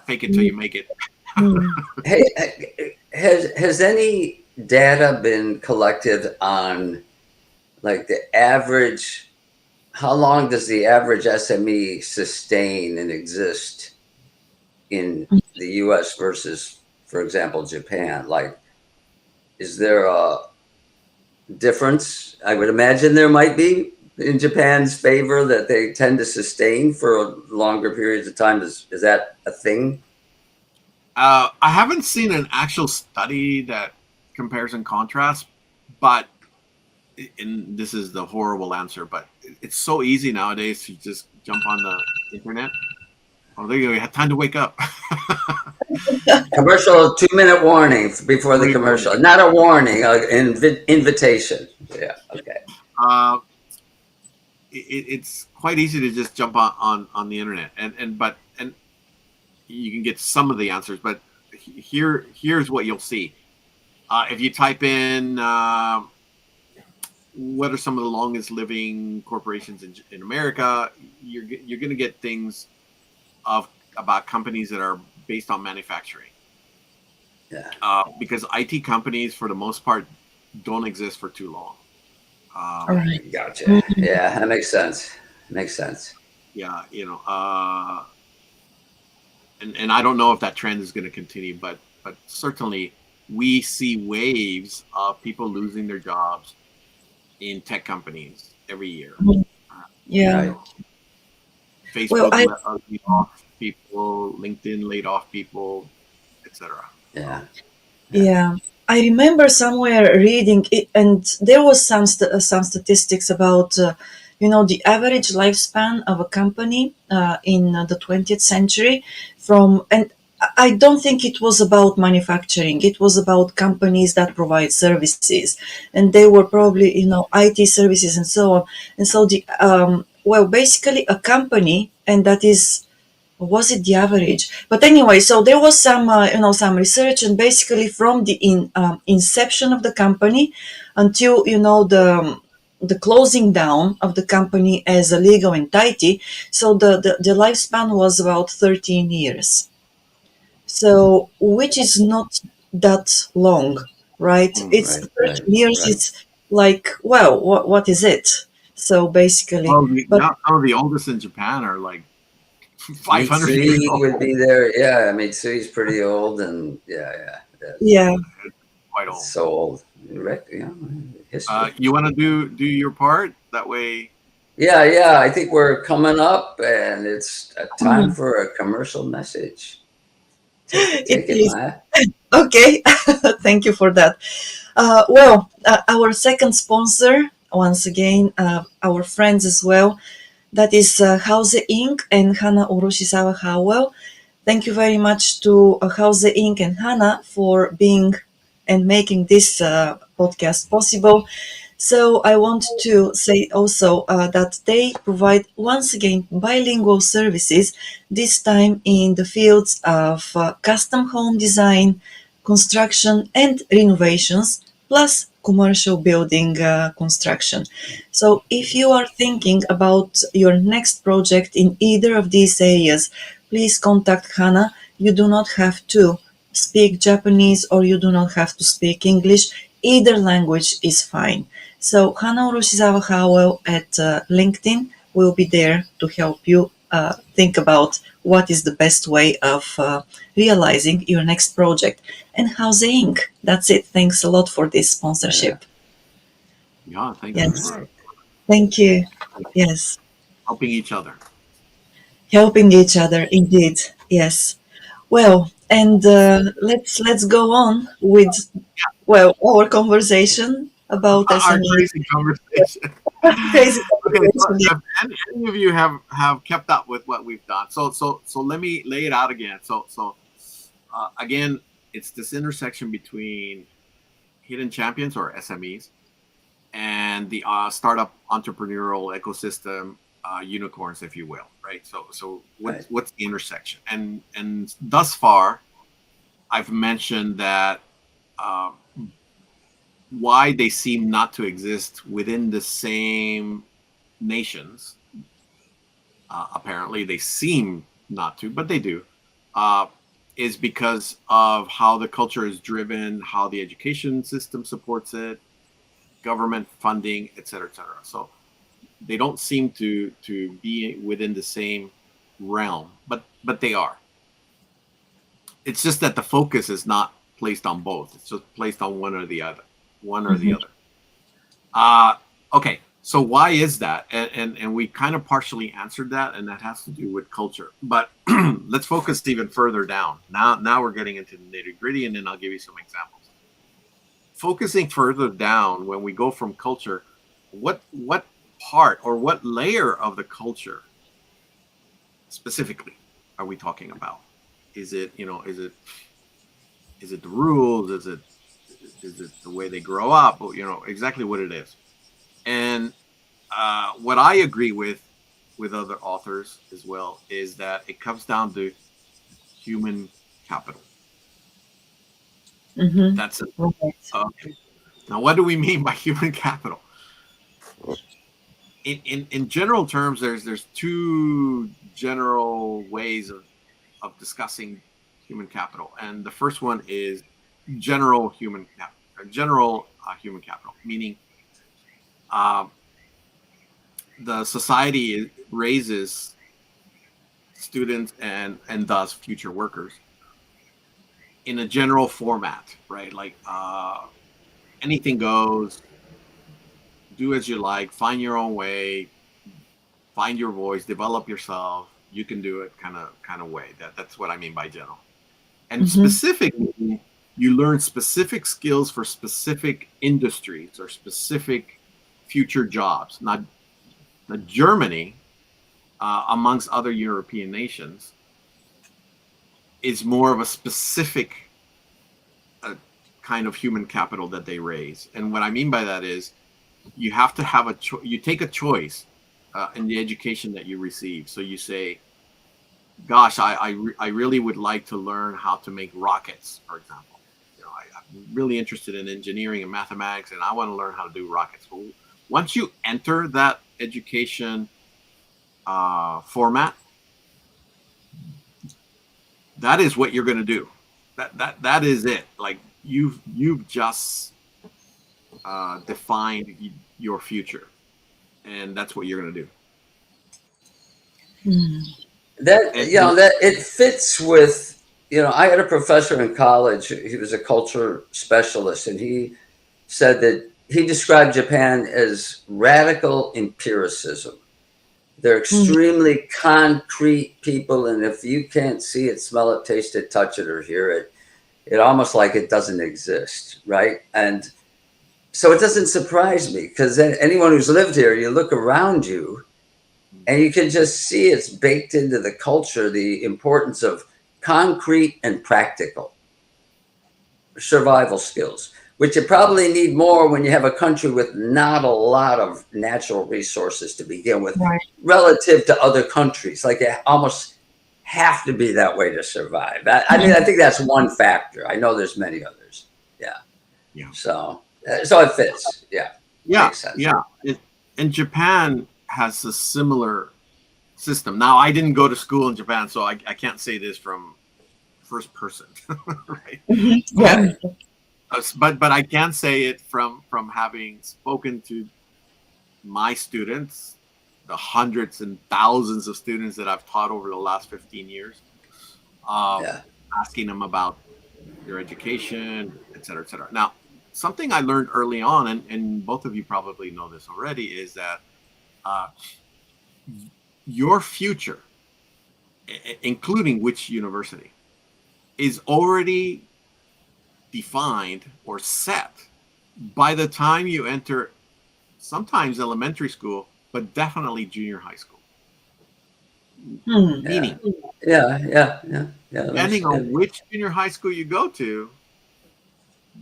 [SPEAKER 3] Fake it till you make it.
[SPEAKER 1] Mm-hmm.
[SPEAKER 2] Hey, has any data been collected on like the average? How long does the average SME sustain and exist in the U.S. versus, for example, Japan? Like, is there a difference? I would imagine there might be in Japan's favor that they tend to sustain for longer periods of time. Is that a thing?
[SPEAKER 3] I haven't seen an actual study that compares and contrasts, but and this is the horrible answer, but it's so easy nowadays to just jump on the internet. Oh, there you go. You have time to wake up.
[SPEAKER 2] Commercial 2-minute warning before the commercial. Not a warning, an invitation. Yeah. Okay.
[SPEAKER 3] uh, it's quite easy to just jump on the internet, and you can get some of the answers. But here's what you'll see. If you type in what are some of the longest living corporations in America, you're going to get things about companies that are based on manufacturing.
[SPEAKER 2] Yeah.
[SPEAKER 3] Because IT companies, for the most part, don't exist for too long.
[SPEAKER 1] All right.
[SPEAKER 2] Gotcha. Yeah, that makes sense. Makes sense.
[SPEAKER 3] Yeah, and I don't know if that trend is going to continue, but certainly we see waves of people losing their jobs in tech companies every year.
[SPEAKER 1] Yeah.
[SPEAKER 2] Right.
[SPEAKER 1] Well,
[SPEAKER 3] Facebook laid off people, LinkedIn laid off people, etc.
[SPEAKER 2] Yeah.
[SPEAKER 1] yeah, I remember somewhere reading it, and there was some statistics about the average lifespan of a company in the 20th century. And I don't think it was about manufacturing. It was about companies that provide services, and they were probably IT services and so on. And so basically a company, and that is, was it the average? But anyway, so there was some research, and basically from the inception of the company until the closing down of the company as a legal entity, so the lifespan was about 13 years. So which is not that long, right? It's
[SPEAKER 2] Right.
[SPEAKER 1] 13
[SPEAKER 2] Right.
[SPEAKER 1] years.
[SPEAKER 2] Right.
[SPEAKER 1] It's like, well, what is it? So basically,
[SPEAKER 3] Well,
[SPEAKER 1] but
[SPEAKER 3] now some of the oldest in Japan are like 500 years
[SPEAKER 2] Mitsui would
[SPEAKER 3] old.
[SPEAKER 2] be there. Yeah, Mitsui's pretty old, and
[SPEAKER 1] yeah.
[SPEAKER 3] Quite
[SPEAKER 2] it's
[SPEAKER 3] old.
[SPEAKER 2] so old. History.
[SPEAKER 3] You want to do your part that way?
[SPEAKER 2] Yeah. I think we're coming up, and it's a time for a commercial message.
[SPEAKER 1] It
[SPEAKER 2] Take it,
[SPEAKER 1] is.
[SPEAKER 2] Maya.
[SPEAKER 1] Okay. Thank you for that. Our second sponsor, once again, our friends as well, that is Houze Inc. and Hana Oroshizawa Howell. Thank you very much to Houze Inc. and Hana for being and making this podcast possible. So I want to say also that they provide once again bilingual services, this time in the fields of custom home design, construction and renovations, plus commercial building construction. So if you are thinking about your next project in either of these areas, please contact Hannah. You do not have to speak Japanese or you do not have to speak English. Either language is fine. So Hana Uroshizawa Howell at LinkedIn will be there to help you think about what is the best way of realizing your next project. And Houze Inc. That's it. Thanks a lot for this
[SPEAKER 2] Yeah.
[SPEAKER 1] sponsorship.
[SPEAKER 3] Yeah, thank you
[SPEAKER 1] Yes.
[SPEAKER 3] for
[SPEAKER 1] Thank you. Yes.
[SPEAKER 3] helping each other.
[SPEAKER 1] Helping each other, indeed. Yes. Well, and let's go on with our conversation about
[SPEAKER 3] Our
[SPEAKER 1] SME.
[SPEAKER 3] crazy conversation.
[SPEAKER 1] Crazy
[SPEAKER 3] Okay, so
[SPEAKER 1] conversation.
[SPEAKER 3] if any of you have kept up with what we've done, so let me lay it out again. Again, it's this intersection between hidden champions or SMEs and the startup entrepreneurial ecosystem unicorns, if you will, right? So
[SPEAKER 2] Right.
[SPEAKER 3] what's the intersection? And thus far, I've mentioned that uh, why they seem not to exist within the same nations. Apparently, they seem not to, but they do. Uh, is because of how the culture is driven, how the education system supports it, government funding, et cetera, et cetera. So they don't seem to be within the same realm, but they are. It's just that the focus is not placed on both. It's just placed on one or the other. One or the
[SPEAKER 1] Mhm.
[SPEAKER 3] other. Okay, so why is that? And we kind of partially answered that, and that has to do with culture. But let's focus even further down. Now we're getting into the nitty gritty, and then I'll give you some examples. Focusing further down, when we go from culture, what part or what layer of the culture specifically are we talking about? Is it, is it the rules? Is it the way they grow up? Or, exactly what it is. And what I agree with other authors as well is that it comes down to human capital.
[SPEAKER 1] Mhm.
[SPEAKER 3] That's it.
[SPEAKER 1] Right.
[SPEAKER 3] Okay. Now, what do we mean by human capital? In general terms, there's two general ways of discussing human capital, and the first one is general human capital, meaning uh, the society raises students and thus future workers in a general format, right? Like anything goes, do as you like, find your own way, find your voice, develop yourself. You can do it, kind of way. That's what I mean by general. And
[SPEAKER 1] Mhm.
[SPEAKER 3] specifically, you learn specific skills for specific industries or specific future jobs. Not Germany, amongst other European nations, is more of a specific kind of human capital that they raise. And what I mean by that is you have to have you take a choice in the education that you receive. So you say, gosh, I really would like to learn how to make rockets, for example. I'm really interested in engineering and mathematics, and I want to learn how to do rockets. Well, once you enter that education format, that is what you're going to do. That is it. Like you've just defined your future, and that's what you're going to do.
[SPEAKER 1] Mm.
[SPEAKER 2] That
[SPEAKER 3] And
[SPEAKER 2] that it fits with I had a professor in college. He was a culture specialist, and he said that he described Japan as radical empiricism. They're
[SPEAKER 1] Mm.
[SPEAKER 2] extremely concrete people, and if you can't see it, smell it, taste it, touch it, or hear it, it almost like it doesn't exist, right? And so it doesn't surprise me because anyone who's lived here, you look around you and you can just see it's baked into the culture, the importance of concrete and practical survival skills, which you probably need more when you have a country with not a lot of natural resources to begin with
[SPEAKER 1] Right.
[SPEAKER 2] relative to other countries. Like you almost have to be that way to survive. I mean, I think that's one factor. I know there's many others. Yeah.
[SPEAKER 3] yeah,
[SPEAKER 2] So it fits. Yeah.
[SPEAKER 3] yeah,
[SPEAKER 2] Makes sense.
[SPEAKER 3] yeah. And Japan has a similar system. Now, I didn't go to school in Japan, so I can't say this from first person, right?
[SPEAKER 1] Yeah.
[SPEAKER 2] Right.
[SPEAKER 3] But I can say it from having spoken to my students, the hundreds and thousands of students that I've taught over the last 15 years,
[SPEAKER 2] Yeah.
[SPEAKER 3] asking them about their education, et cetera, et cetera. Now, something I learned early on, and both of you probably know this already, is that uh, your future, including which university, is already defined or set by the time you enter sometimes elementary school, but definitely junior high school.
[SPEAKER 1] Hmm.
[SPEAKER 2] Yeah.
[SPEAKER 3] Meaning,
[SPEAKER 2] Yeah. Yeah. Yeah. Yeah. I
[SPEAKER 3] depending on
[SPEAKER 2] understand.
[SPEAKER 3] which junior high school you go to,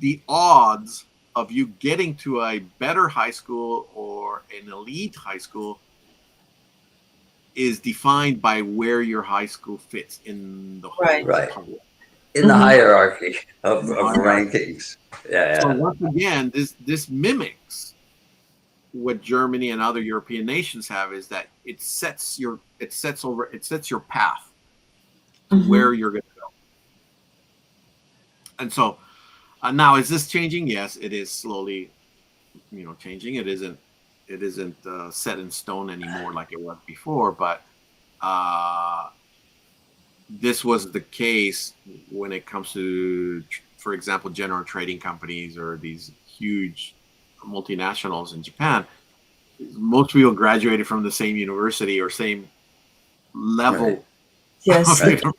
[SPEAKER 3] the odds of you getting to a better high school or an elite high school is defined by where your high school fits in the
[SPEAKER 1] Right.
[SPEAKER 3] whole
[SPEAKER 2] Right.
[SPEAKER 3] public
[SPEAKER 2] In the
[SPEAKER 1] Hmm.
[SPEAKER 2] hierarchy of
[SPEAKER 3] hierarchy.
[SPEAKER 2] rankings. Yeah.
[SPEAKER 3] So
[SPEAKER 2] Yeah.
[SPEAKER 3] once again, this mimics what Germany and other European nations have, is that it sets your path to
[SPEAKER 1] Hmm.
[SPEAKER 3] where you're going to go. And so now, is this changing? Yes, it is slowly, changing. It isn't set in stone anymore like it was before, but uh, this was the case when it comes to, for example, general trading companies or these huge multinationals in Japan. Most people graduated from the same university or same
[SPEAKER 2] Right.
[SPEAKER 3] level of
[SPEAKER 1] Yes.
[SPEAKER 2] Right.
[SPEAKER 3] university,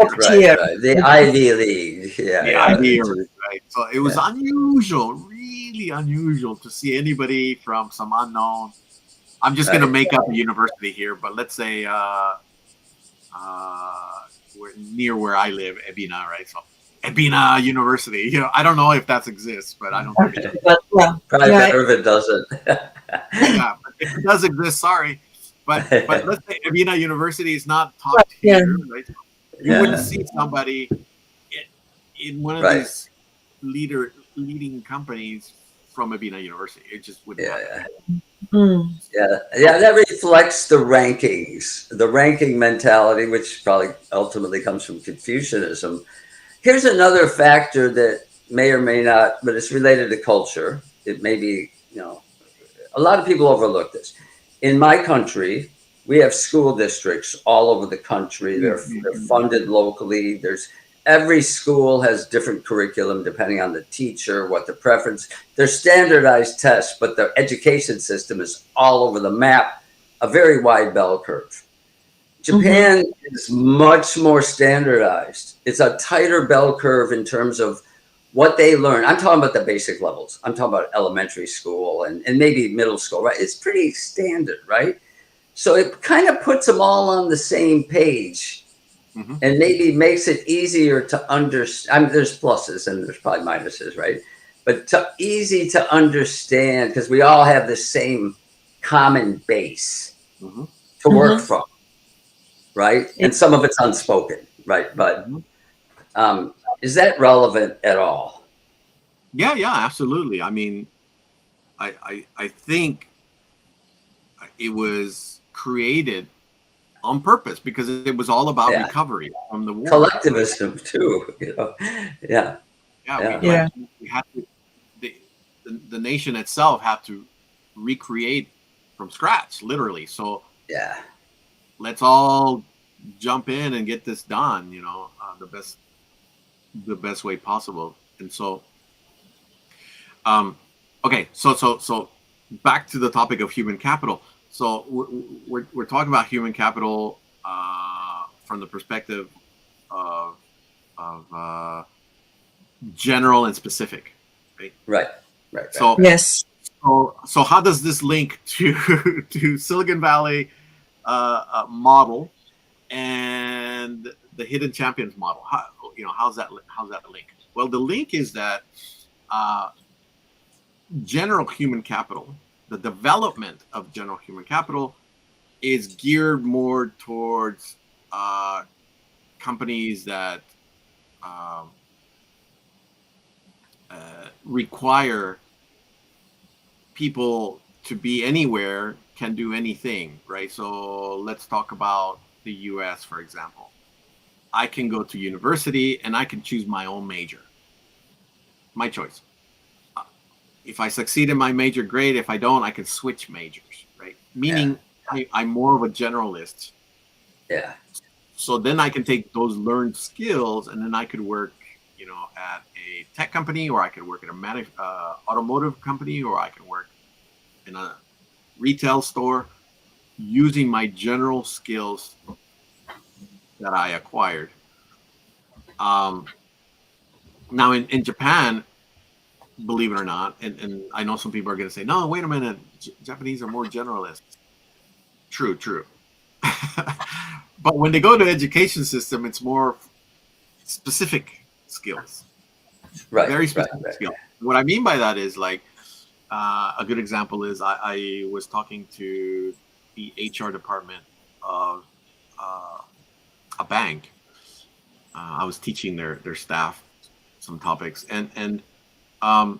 [SPEAKER 1] Top
[SPEAKER 2] Right.
[SPEAKER 1] tier.
[SPEAKER 2] Right. The Ivy League. Yeah.
[SPEAKER 3] the
[SPEAKER 2] Yeah.
[SPEAKER 3] idea, right? So it was
[SPEAKER 2] Yeah.
[SPEAKER 3] unusual, really unusual, to see anybody from some unknown. I'm just going to
[SPEAKER 2] Right.
[SPEAKER 3] make up a university here, but let's say near where I live, Ebina, right? So Ebina University. I don't know if that exists, but I don't think it does.
[SPEAKER 1] But yeah.
[SPEAKER 2] Probably
[SPEAKER 1] Yeah.
[SPEAKER 2] better if it doesn't.
[SPEAKER 3] Yeah, but if it does exist, sorry. But let's say Ebina University is not top
[SPEAKER 1] Yeah.
[SPEAKER 3] tier, right? You wouldn't
[SPEAKER 2] Yeah.
[SPEAKER 3] see somebody in one of
[SPEAKER 2] Right.
[SPEAKER 3] these leading companies from Abina University. It just wouldn't
[SPEAKER 2] Yeah.
[SPEAKER 3] happen.
[SPEAKER 2] Yeah.
[SPEAKER 1] Mm.
[SPEAKER 2] Yeah, yeah, that reflects the rankings, the ranking mentality, which probably ultimately comes from Confucianism. Here's another factor that may or may not, but it's related to culture. It may be, a lot of people overlook this. In my country, we have school districts all over the country. They're funded locally. Every school has different curriculum depending on the teacher, what the preference. There's standardized tests, but the education system is all over the map, a very wide bell curve. Japan is much more standardized. It's a tighter bell curve in terms of what they learn. I'm talking about the basic levels. I'm talking about elementary school and maybe middle school, right? It's pretty standard, right? So it kind of puts them all on the same page and maybe makes it easier to understand. I mean, there's pluses and there's probably minuses, right? But easy to understand because we all have the same common base to work from, right? And some of it's unspoken, right? But is that relevant at all?
[SPEAKER 3] Yeah, absolutely. I mean, I think it was created on purpose because it was all about recovery from the war.
[SPEAKER 2] Collectivism too, Yeah.
[SPEAKER 3] Yeah, we had to. The nation itself had to recreate from scratch, literally. So let's all jump in and get this done. The best way possible. And so, okay, so back to the topic of human capital. So we're talking about human capital from the perspective of general and specific,
[SPEAKER 2] right?
[SPEAKER 3] So
[SPEAKER 1] yes.
[SPEAKER 3] So how does this link to Silicon Valley model and the hidden champions model? How's that link? Well, the link is that general human capital, the development of general human capital, is geared more towards companies that require people to be anywhere, can do anything, right? So let's talk about the US, for example. I can go to university and I can choose my own major, my choice. If I succeed in my major, great. If I don't, I can switch majors, right? Meaning I'm more of a generalist.
[SPEAKER 2] Yeah.
[SPEAKER 3] So then I can take those learned skills and then I could work, at a tech company, or I could work at a automotive company, or I can work in a retail store using my general skills that I acquired. Now in Japan, believe it or not, and I know some people are going to say, no, wait a minute, Japanese are more generalists. True. But when they go to education system, it's more specific skills.
[SPEAKER 2] Right.
[SPEAKER 3] Very specific skills. What I mean by that is like, a good example is I was talking to the HR department of a bank. I was teaching their staff some topics, and I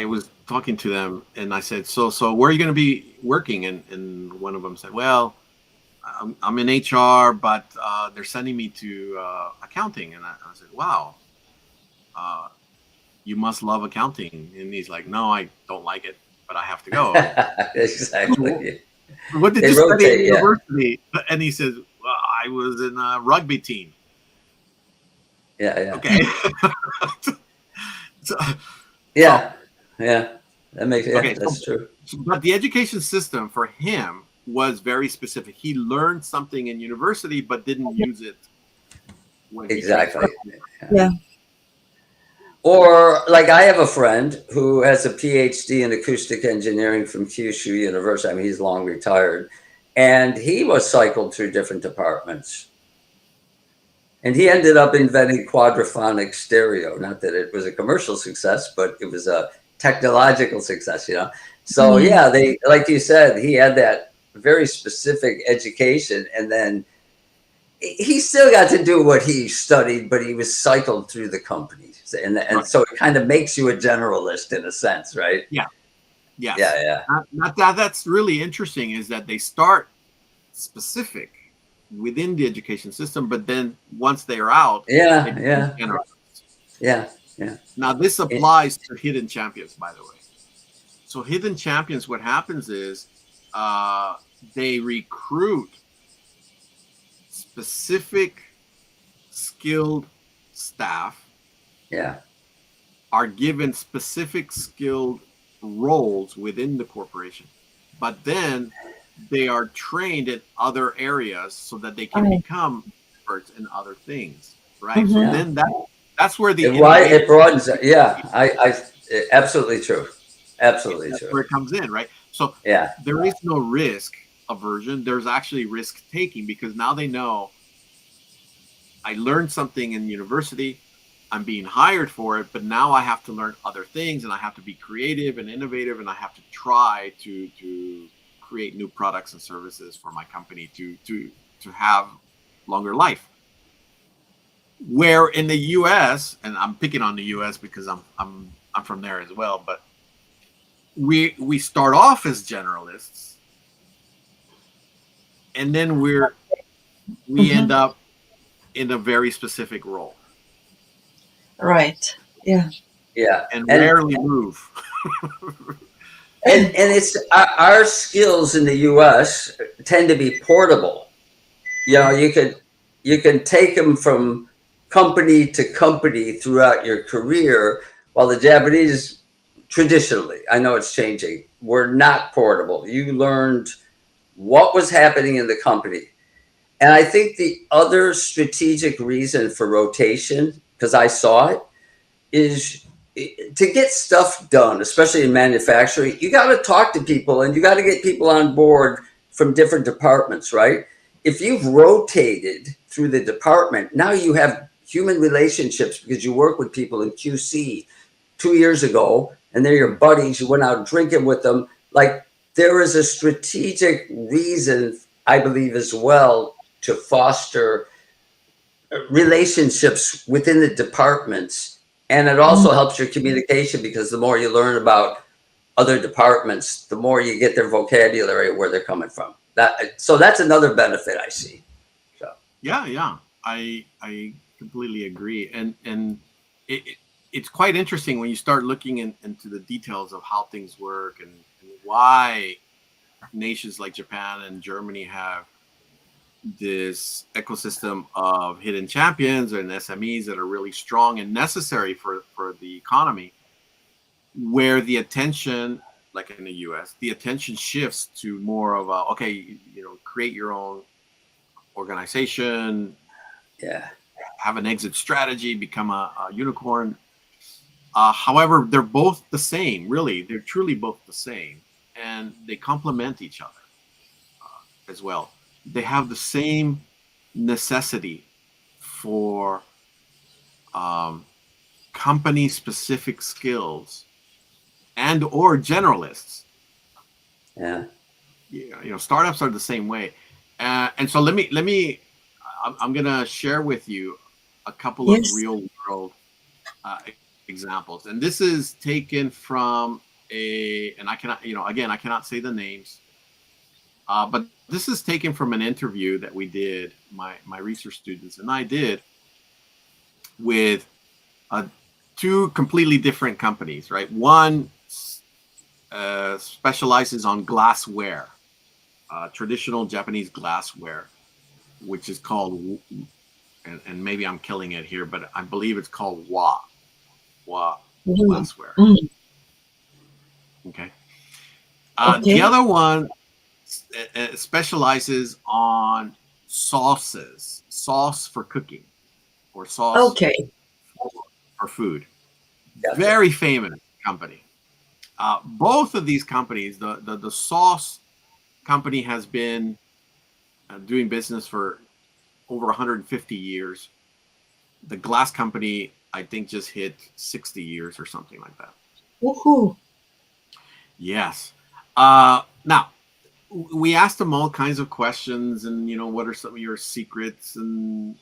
[SPEAKER 3] was talking to them, and I said, so where are you going to be working? And one of them said, well, I'm in HR, but they're sending me to accounting. And I said, wow, you must love accounting. And he's like, no, I don't like it, but I have to go.
[SPEAKER 2] Exactly.
[SPEAKER 3] What did you study at university? And he says, well, I was in a rugby team.
[SPEAKER 2] Yeah.
[SPEAKER 3] Okay.
[SPEAKER 2] That makes that's true.
[SPEAKER 3] But the education system for him was very specific. He learned something in university, but didn't use it.
[SPEAKER 2] Exactly.
[SPEAKER 1] Yeah.
[SPEAKER 2] Or like I have a friend who has a PhD in acoustic engineering from Kyushu University. I mean, he's long retired, and he was cycled through different departments. And he ended up inventing quadraphonic stereo. Not that it was a commercial success, but it was a technological success, So they, like you said, he had that very specific education, and then he still got to do what he studied, but he was cycled through the companies, and so it kind of makes you a generalist in a sense, right?
[SPEAKER 3] Yeah. That's really interesting, is that they start specific within the education system, but then once they're out, Now this applies to hidden champions, by the way. So hidden champions, what happens is they recruit specific skilled staff, are given specific skilled roles within the corporation, but then they are trained in other areas so that they can become experts in other things, right? So then that's where
[SPEAKER 2] it broadens. I absolutely true. Absolutely
[SPEAKER 3] that's
[SPEAKER 2] true.
[SPEAKER 3] where it comes in, right? So there is no risk aversion. There's actually risk taking, because now they know I learned something in university, I'm being hired for it, but now I have to learn other things, and I have to be creative and innovative, and I have to try to create new products and services for my company to have longer life. Where in the U.S., and I'm picking on the U.S. because I'm from there as well, but we start off as generalists, and then we end up in a very specific role.
[SPEAKER 1] Right. Yeah.
[SPEAKER 3] And rarely move.
[SPEAKER 2] and it's our skills in the U.S. tend to be portable. You can take them from company to company throughout your career, while the Japanese traditionally, I know it's changing, were not portable. You learned what was happening in the company. And I think the other strategic reason for rotation, because I saw it, is to get stuff done, especially in manufacturing. You got to talk to people, and you got to get people on board from different departments, right? If you've rotated through the department, now you have human relationships because you work with people in QC 2 years ago, and they're your buddies. You went out drinking with them. Like, there is a strategic reason, I believe, as well, to foster relationships within the departments. And it also helps your communication, because the more you learn about other departments, the more you get their vocabulary, where they're coming from. So that's another benefit I see. So
[SPEAKER 3] Yeah, yeah. I completely agree, and it, it's quite interesting when you start looking into the details of how things work and why nations like Japan and Germany have this ecosystem of hidden champions and SMEs that are really strong and necessary for the economy, where the attention, like in the US, the attention shifts to more of a, okay, create your own organization,
[SPEAKER 2] Yeah.
[SPEAKER 3] have an exit strategy, become a unicorn. However, they're both the same, really. They're truly both the same, and they complement each other as well. They have the same necessity for um, company specific skills and or generalists.
[SPEAKER 2] Yeah.
[SPEAKER 3] Startups are the same way. And so let me I'm gonna share with you a couple of
[SPEAKER 1] Yes.
[SPEAKER 3] real world examples, and this is taken from and I cannot, again, I cannot say the names, but this is taken from an interview that we did, my research students and I did, with uh, two completely different companies. Right, one specializes on glassware, traditional Japanese glassware, which is called, and maybe I'm killing it here, but I believe it's called wa
[SPEAKER 1] Mm.
[SPEAKER 3] glassware.
[SPEAKER 1] Mm.
[SPEAKER 3] Okay. The
[SPEAKER 1] Okay.
[SPEAKER 3] other one specializes on sauce for cooking, or sauce
[SPEAKER 1] Okay.
[SPEAKER 3] for, for food.
[SPEAKER 2] Gotcha.
[SPEAKER 3] Very famous company. Both of these companies, the sauce company has been doing business for over 150 years. The glass company, I think, just hit 60 years or something like that.
[SPEAKER 1] Woohoo.
[SPEAKER 3] Yes. Now, we asked them all kinds of questions, and what are some of your secrets, and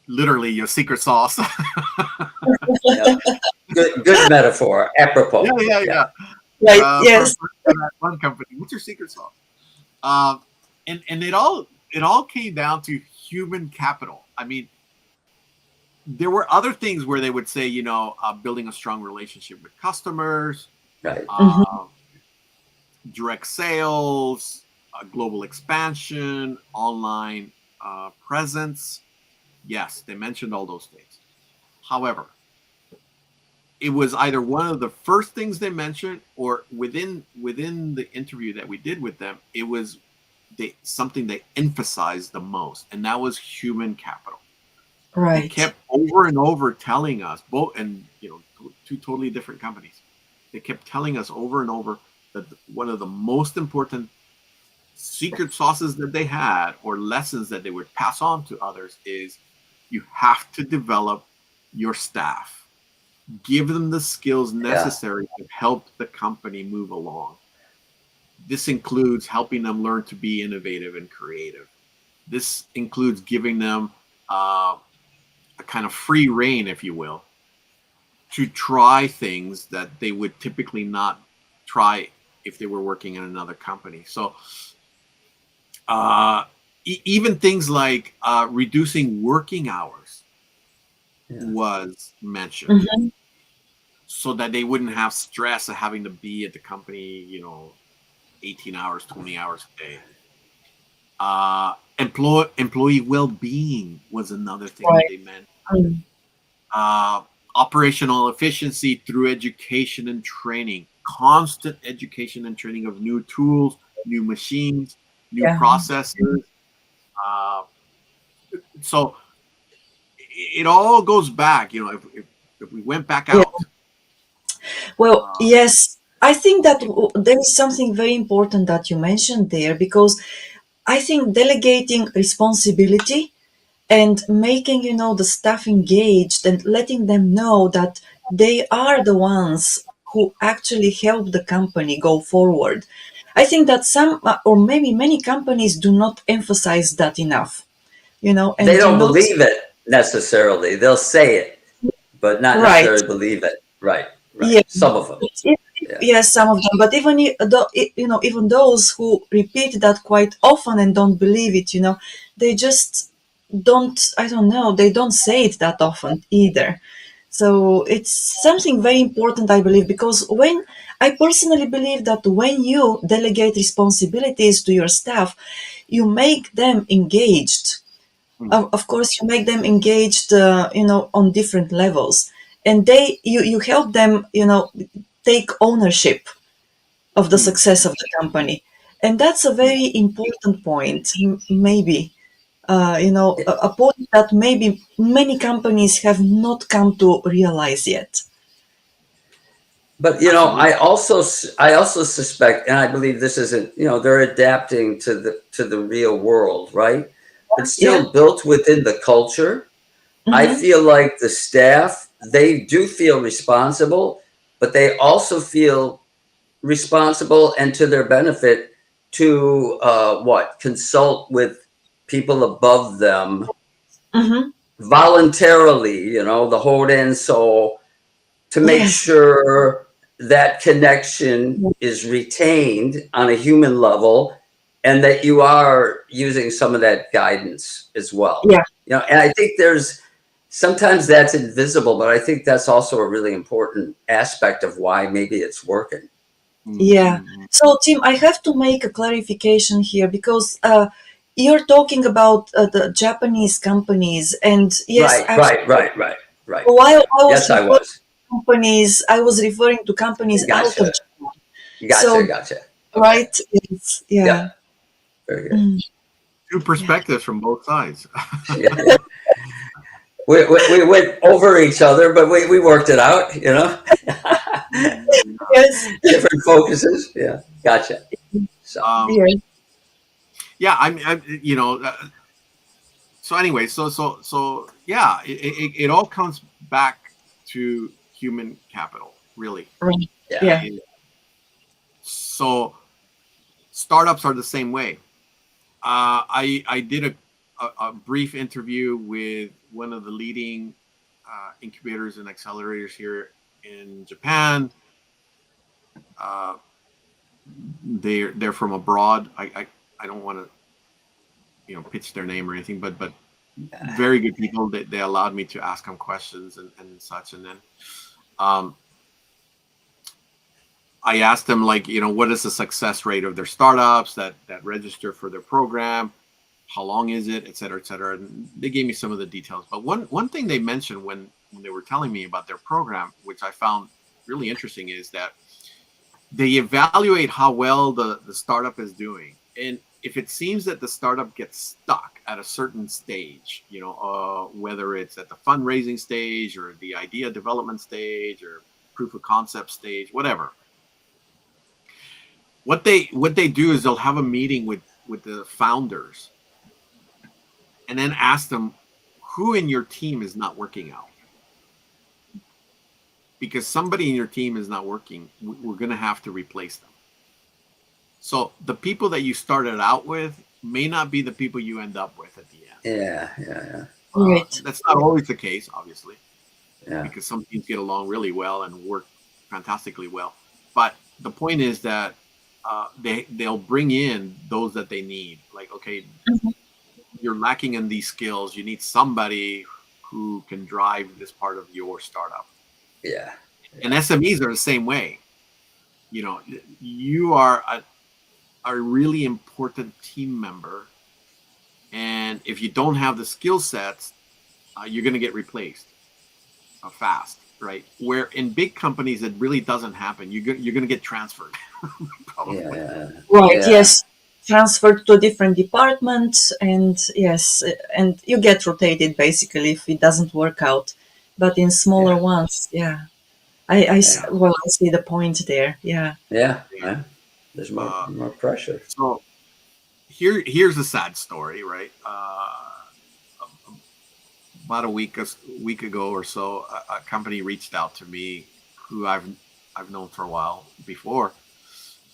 [SPEAKER 3] literally your secret sauce.
[SPEAKER 2] Yeah. Good metaphor.
[SPEAKER 3] Yeah,
[SPEAKER 2] Apropos.
[SPEAKER 3] yeah,
[SPEAKER 2] Yeah.
[SPEAKER 3] yeah.
[SPEAKER 1] Right.
[SPEAKER 3] For
[SPEAKER 1] Yes.
[SPEAKER 3] that one company, what's your secret sauce? Um, and it all came down to human capital. I mean, there were other things where they would say, building a strong relationship with customers,
[SPEAKER 2] Right.
[SPEAKER 1] Hmm.
[SPEAKER 3] uh, direct sales, global expansion, online presence. Yes, they mentioned all those things. However, it was either one of the first things they mentioned, or within the interview that we did with them, it was something they emphasized the most, and that was human capital. They
[SPEAKER 1] Right.
[SPEAKER 3] kept over and over telling us, both, and two totally different companies. They kept telling us over and over that one of the most important secret sauces that they had, or lessons that they would pass on to others, is you have to develop your staff, give them the skills
[SPEAKER 2] Yeah.
[SPEAKER 3] necessary to help the company move along. This includes helping them learn to be innovative and creative. This includes giving them a kind of free reign, if you will, to try things that they would typically not try if they were working in another company. So, uh, even things like reducing working hours
[SPEAKER 2] Yeah.
[SPEAKER 3] was mentioned,
[SPEAKER 1] Hmm.
[SPEAKER 3] so that they wouldn't have stress of having to be at the company, 18 hours, 20 hours a day. Employee well-being was another thing that
[SPEAKER 1] Right.
[SPEAKER 3] they meant.
[SPEAKER 1] Mm.
[SPEAKER 3] uh, Operational efficiency through education and training, constant education and training of new tools, new machines, new
[SPEAKER 1] Yeah.
[SPEAKER 3] processes. Uh, so it all goes back. If we went back
[SPEAKER 1] Yeah.
[SPEAKER 3] out,
[SPEAKER 1] Well,
[SPEAKER 3] uh,
[SPEAKER 1] yes. I think that there is something very important that you mentioned there, because I think delegating responsibility and making, the staff engaged and letting them know that they are the ones who actually help the company go forward. I think that some, or maybe many companies do not emphasize that enough,
[SPEAKER 2] They
[SPEAKER 1] and do
[SPEAKER 2] don't
[SPEAKER 1] not.
[SPEAKER 2] believe it necessarily. They'll say it, but not
[SPEAKER 1] Right.
[SPEAKER 2] necessarily believe it. Right. Right.
[SPEAKER 1] Yeah.
[SPEAKER 2] Some of them.
[SPEAKER 1] But
[SPEAKER 2] Yeah.
[SPEAKER 1] yes, some of them, but even even those who repeat that quite often and don't believe it, they just don't, I don't know, they don't say it that often either. So it's something very important, I believe, because when I personally believe that when you delegate responsibilities to your staff, you make them engaged. Of course, you make them engaged, on different levels, and you help them, take ownership of the
[SPEAKER 3] Hmm.
[SPEAKER 1] success of the company, and that's a very important point. Maybe a point that maybe many companies have not come to realize yet.
[SPEAKER 2] But
[SPEAKER 3] Absolutely.
[SPEAKER 2] I also suspect, and I believe this isn't, they're adapting to the real world, right? It's
[SPEAKER 1] Yeah.
[SPEAKER 2] still built within the culture. I
[SPEAKER 1] Mm-hmm.
[SPEAKER 2] feel like the staff, they do feel responsible, but they also feel responsible and to their benefit to consult with people above them
[SPEAKER 1] Mm-hmm.
[SPEAKER 2] voluntarily, the whole and so to make
[SPEAKER 1] Yes.
[SPEAKER 2] sure that connection is retained on a human level and that you are using some of that guidance as well.
[SPEAKER 1] Yeah.
[SPEAKER 2] And I think there's sometimes that's invisible, but I think that's also a really important aspect of why maybe it's working.
[SPEAKER 1] Yeah.
[SPEAKER 3] Mm-hmm.
[SPEAKER 1] So, Tim, I have to make a clarification here because you're talking about the Japanese companies, and yes,
[SPEAKER 2] Right, right,
[SPEAKER 1] absolutely.
[SPEAKER 2] right, right, right.
[SPEAKER 1] While
[SPEAKER 2] Yeah.
[SPEAKER 1] I was
[SPEAKER 2] Yes, I
[SPEAKER 1] referring
[SPEAKER 2] was.
[SPEAKER 1] to companies, I was referring to companies out of
[SPEAKER 2] Gotcha.
[SPEAKER 1] Japan.
[SPEAKER 2] Gotcha.
[SPEAKER 1] So,
[SPEAKER 2] Gotcha. Okay.
[SPEAKER 1] right? Yes. Yeah.
[SPEAKER 2] Yep. Very good.
[SPEAKER 1] Mm.
[SPEAKER 3] Two
[SPEAKER 1] Yeah.
[SPEAKER 3] perspectives from both sides.
[SPEAKER 2] Yeah. We went over each other, but we worked it out.
[SPEAKER 3] Yeah.
[SPEAKER 1] Yes.
[SPEAKER 2] Different focuses. Yeah. Gotcha. So,
[SPEAKER 3] Um,
[SPEAKER 1] Yes.
[SPEAKER 3] yeah, so anyway, so yeah, it all comes back to human capital, really.
[SPEAKER 1] Right.
[SPEAKER 2] yeah.
[SPEAKER 1] Yeah.
[SPEAKER 3] And so startups are the same way. I did a brief interview with one of the leading incubators and accelerators here in Japan. Uh, they're from abroad. I don't want to pitch their name or anything, but very good people. They allowed me to ask them questions and such, and then um, I asked them, like, what is the success rate of their startups that register for their program, how long is it, et cetera, et cetera. And they gave me some of the details. But one thing they mentioned when they were telling me about their program, which I found really interesting, is that they evaluate how well the startup is doing. And if it seems that the startup gets stuck at a certain stage, whether it's at the fundraising stage or the idea development stage or proof of concept stage, whatever, what they do is they'll have a meeting with the founders and then ask them who in your team is not working out, because somebody in your team is not working. We're going to have to replace them. So the people that you started out with may not be the people you end up with at the end.
[SPEAKER 2] Yeah. Yeah.
[SPEAKER 1] Right.
[SPEAKER 3] That's not always the case, obviously,
[SPEAKER 2] Yeah.
[SPEAKER 3] because some teams get along really well and work fantastically well. But the point is that they'll bring in those that they need. Like, okay,
[SPEAKER 1] Mhm.
[SPEAKER 3] you're lacking in these skills. You need somebody who can drive this part of your startup.
[SPEAKER 2] Yeah.
[SPEAKER 3] And
[SPEAKER 2] Yeah.
[SPEAKER 3] SMEs are the same way. You are a really important team member, and if you don't have the skill sets, you're going to get replaced fast, right? Where in big companies it really doesn't happen. You're going to get transferred, probably.
[SPEAKER 2] Yeah.
[SPEAKER 1] Right.
[SPEAKER 2] Yeah.
[SPEAKER 1] Yes. Transferred to a different department, and yes, and you get rotated basically if it doesn't work out. But in smaller
[SPEAKER 2] Yeah.
[SPEAKER 1] ones, yeah,
[SPEAKER 2] Yeah.
[SPEAKER 1] well, I see the point there. Yeah.
[SPEAKER 2] Yeah.
[SPEAKER 3] Yeah.
[SPEAKER 2] Yeah. There's more
[SPEAKER 3] Uh,
[SPEAKER 2] more pressure.
[SPEAKER 3] so here's a sad story, right? About a week ago or so, a company reached out to me who I've known for a while before.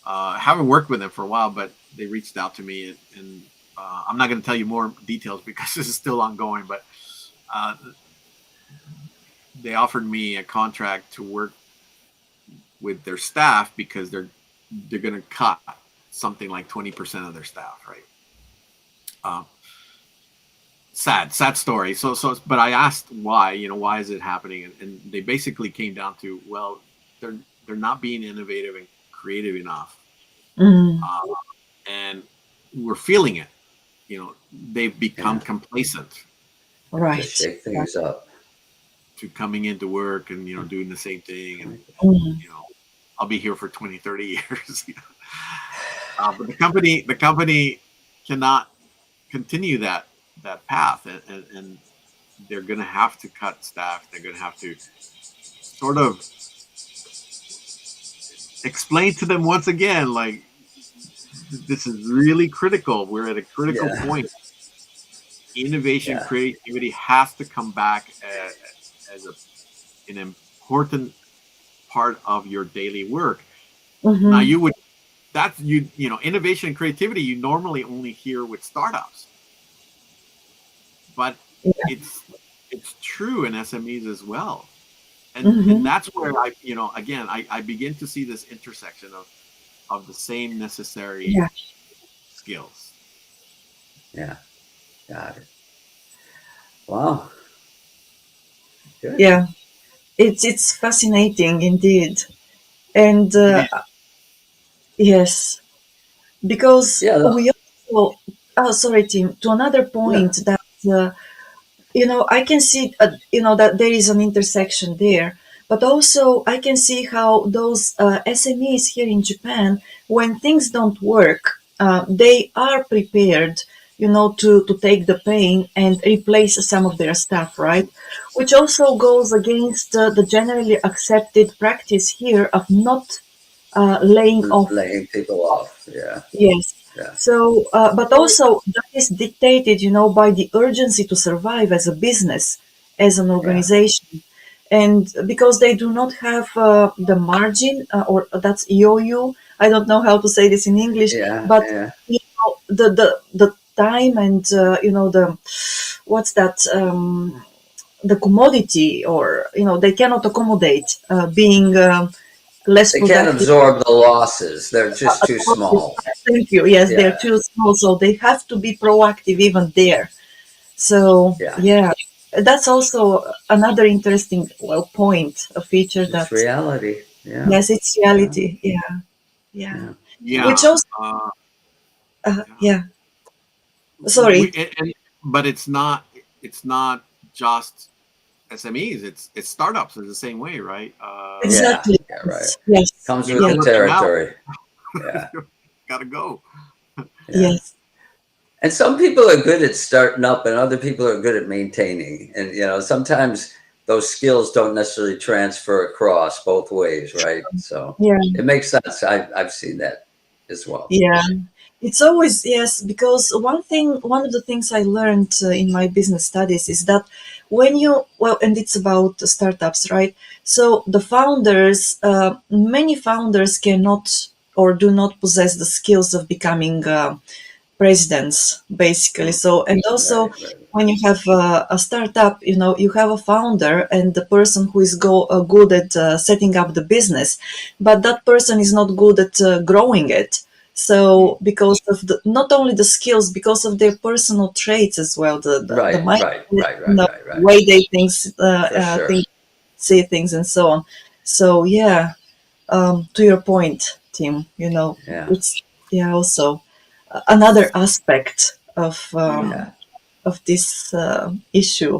[SPEAKER 3] Haven't worked with them for a while, but they reached out to me, and I'm not going to tell you more details because this is still ongoing. But uh, they offered me a contract to work with their staff because they're going to cut something like 20% of their staff, right? Uh, sad story. But I asked why, why is it happening? And they basically came down to, well, they're not being innovative and creative enough.
[SPEAKER 1] Mm,
[SPEAKER 3] Uh, and we're feeling it. They've become
[SPEAKER 2] Yeah.
[SPEAKER 3] complacent
[SPEAKER 2] Just
[SPEAKER 1] right.
[SPEAKER 2] shake things up.
[SPEAKER 3] to coming into work and, doing the same thing. And
[SPEAKER 1] Mm,
[SPEAKER 3] I'll be here for 20, 30 years. But the company cannot continue that path. And they're going to have to cut staff. They're going to have to sort of explain to them once again, like, this is really critical. We're at a critical
[SPEAKER 2] Yeah.
[SPEAKER 3] point. Innovation,
[SPEAKER 2] Yeah.
[SPEAKER 3] creativity has to come back as an important part of your daily work. Now,
[SPEAKER 1] mhm.
[SPEAKER 3] innovation and creativity you normally only hear with startups, but
[SPEAKER 1] Yeah.
[SPEAKER 3] it's true in SMEs as well. And
[SPEAKER 1] Mhm.
[SPEAKER 3] that's where I begin to see this intersection of the same necessary
[SPEAKER 1] Yeah.
[SPEAKER 3] skills.
[SPEAKER 2] Yeah. Got it. Wow. Good.
[SPEAKER 1] Yeah. It's fascinating indeed. And
[SPEAKER 3] It is.
[SPEAKER 1] yes, because
[SPEAKER 2] Yeah.
[SPEAKER 1] we also, oh, sorry, Tim, to another
[SPEAKER 2] Yeah.
[SPEAKER 1] point that, I can see, that there is an intersection there, but also I can see how those SMEs here in Japan, when things don't work, they are prepared, to take the pain and replace some of their stuff, right? Which also goes against the generally accepted practice here of not laying off.
[SPEAKER 2] Laying people off. Yeah.
[SPEAKER 1] Yes.
[SPEAKER 2] Yeah.
[SPEAKER 1] So, but also that is dictated, by the urgency to survive as a business, as an
[SPEAKER 2] Yeah.
[SPEAKER 1] organization, and because they do not have the margin, or that's yoyu. I don't know how to say this in English,
[SPEAKER 2] Yeah.
[SPEAKER 1] but
[SPEAKER 2] Yeah.
[SPEAKER 1] the time and the what's that the commodity, or they cannot accommodate being less
[SPEAKER 2] They can't
[SPEAKER 1] productive.
[SPEAKER 2] absorb the losses. They're just too small.
[SPEAKER 1] Thank you. Yes, they're
[SPEAKER 2] Yeah.
[SPEAKER 1] too small, so they have to be proactive even there. So
[SPEAKER 2] Yeah.
[SPEAKER 1] yeah, that's also another interesting, well, point, a feature
[SPEAKER 2] It's
[SPEAKER 1] that,
[SPEAKER 2] reality. Yeah.
[SPEAKER 1] yes, it's
[SPEAKER 2] Yeah.
[SPEAKER 1] reality. Yeah, yeah.
[SPEAKER 2] Yeah.
[SPEAKER 1] Which
[SPEAKER 3] Yeah.
[SPEAKER 1] also,
[SPEAKER 3] Yeah.
[SPEAKER 1] yeah.
[SPEAKER 3] We
[SPEAKER 1] Sorry.
[SPEAKER 3] but it's not just SMEs. It's startups. It's the same way, right?
[SPEAKER 2] Yeah.
[SPEAKER 1] Exactly.
[SPEAKER 2] Yeah. Right.
[SPEAKER 1] Yes. Yes.
[SPEAKER 2] Comes
[SPEAKER 3] You
[SPEAKER 2] with
[SPEAKER 3] don't
[SPEAKER 1] Yes.
[SPEAKER 2] the
[SPEAKER 3] work them out.
[SPEAKER 2] territory. Yeah.
[SPEAKER 3] Gotta go.
[SPEAKER 2] Yeah.
[SPEAKER 1] Yes.
[SPEAKER 2] And some people are good at starting up, and other people are good at maintaining. And sometimes those skills don't necessarily transfer across both ways, right? So
[SPEAKER 1] Yeah.
[SPEAKER 2] it makes sense. I've seen that as well.
[SPEAKER 1] Yeah. It's always, yes, because one of the things I learned in my business studies is that and it's about startups, right? So the founders, many founders cannot or do not possess the skills of becoming presidents, basically.
[SPEAKER 2] Mm.
[SPEAKER 1] So, and also
[SPEAKER 2] Right. Right.
[SPEAKER 1] when you have a startup, you have a founder and the person who is good at setting up the business, but that person is not good at growing it.
[SPEAKER 3] Mm.
[SPEAKER 1] So, because of not only the skills, because of their personal traits as well, the
[SPEAKER 2] Right. Right.
[SPEAKER 1] mindset,
[SPEAKER 2] Right. Right. Right. Right.
[SPEAKER 1] way they
[SPEAKER 2] For sure.
[SPEAKER 1] think, see things, and so on. So, yeah, to your point, Tim,
[SPEAKER 2] Yeah.
[SPEAKER 1] it's, yeah, also another aspect
[SPEAKER 3] Yeah.
[SPEAKER 2] Yeah.
[SPEAKER 1] of this issue.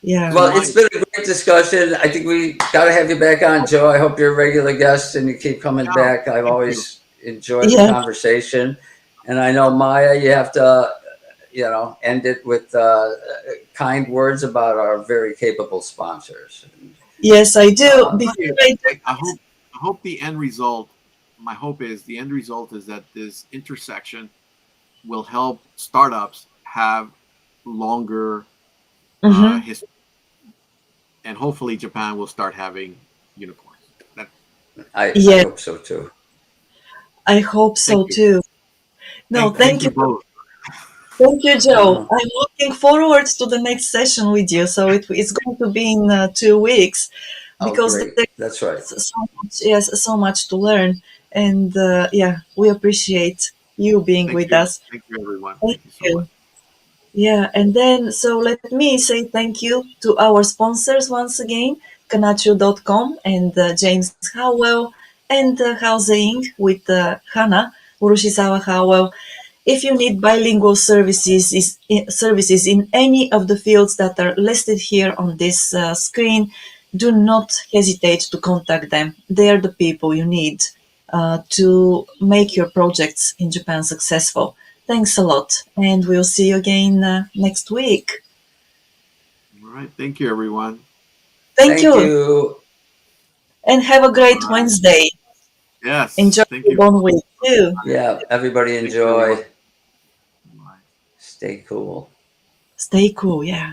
[SPEAKER 1] Yeah.
[SPEAKER 2] Well,
[SPEAKER 3] My
[SPEAKER 2] it's been a great discussion. I think we got to have you back on, Joe. I hope you're a regular guest and you keep coming
[SPEAKER 3] Yeah.
[SPEAKER 2] back. I've
[SPEAKER 3] Thank you.
[SPEAKER 2] always enjoyed the
[SPEAKER 1] Yeah.
[SPEAKER 2] conversation. And I know, Maya, you have to, end it with kind words about our very capable sponsors.
[SPEAKER 1] Yes, I do.
[SPEAKER 2] Uh,
[SPEAKER 1] Before I do,
[SPEAKER 3] I hope the end result. My hope is the end result is that this intersection will help startups have longer
[SPEAKER 1] mhm.
[SPEAKER 3] history, and hopefully Japan will start having unicorns. That
[SPEAKER 2] I
[SPEAKER 1] Yeah,
[SPEAKER 2] hope so too.
[SPEAKER 1] I hope
[SPEAKER 3] Thank
[SPEAKER 1] so
[SPEAKER 3] you.
[SPEAKER 1] too. No,
[SPEAKER 3] Thank you both.
[SPEAKER 1] thank you, Joe.
[SPEAKER 2] Uh,
[SPEAKER 1] I'm looking forward to the next session with you. So it's going to be in 2 weeks,
[SPEAKER 2] oh,
[SPEAKER 1] because
[SPEAKER 2] great.
[SPEAKER 1] there's
[SPEAKER 2] That's right.
[SPEAKER 1] so much, yes, so much to learn, and yeah, we appreciate you being
[SPEAKER 3] Thank
[SPEAKER 1] with
[SPEAKER 3] you.
[SPEAKER 1] us.
[SPEAKER 3] Thank you, everyone.
[SPEAKER 1] Thank
[SPEAKER 3] Thank you so much.
[SPEAKER 1] you. Yeah, and then so let me say thank you to our sponsors once again, Kanachu.com and James Howell and Houze Inc. with Hana Urushizawa Howell. If you need bilingual services in any of the fields that are listed here on this screen, do not hesitate to contact them. They are the people you need to make your projects in Japan successful. Thanks a lot, and we'll see you again next week.
[SPEAKER 3] All right. Thank you, everyone.
[SPEAKER 1] Thank
[SPEAKER 2] Thank
[SPEAKER 1] you,
[SPEAKER 2] you.
[SPEAKER 1] and have a great
[SPEAKER 3] Bye-bye.
[SPEAKER 1] Wednesday. Enjoy
[SPEAKER 3] Yes. Thank
[SPEAKER 1] your
[SPEAKER 3] you.
[SPEAKER 1] Bon Week too.
[SPEAKER 2] Yeah, everybody
[SPEAKER 3] Thank you, everyone.
[SPEAKER 2] enjoy.
[SPEAKER 3] Bye.
[SPEAKER 2] Stay cool.
[SPEAKER 1] Stay cool, yeah.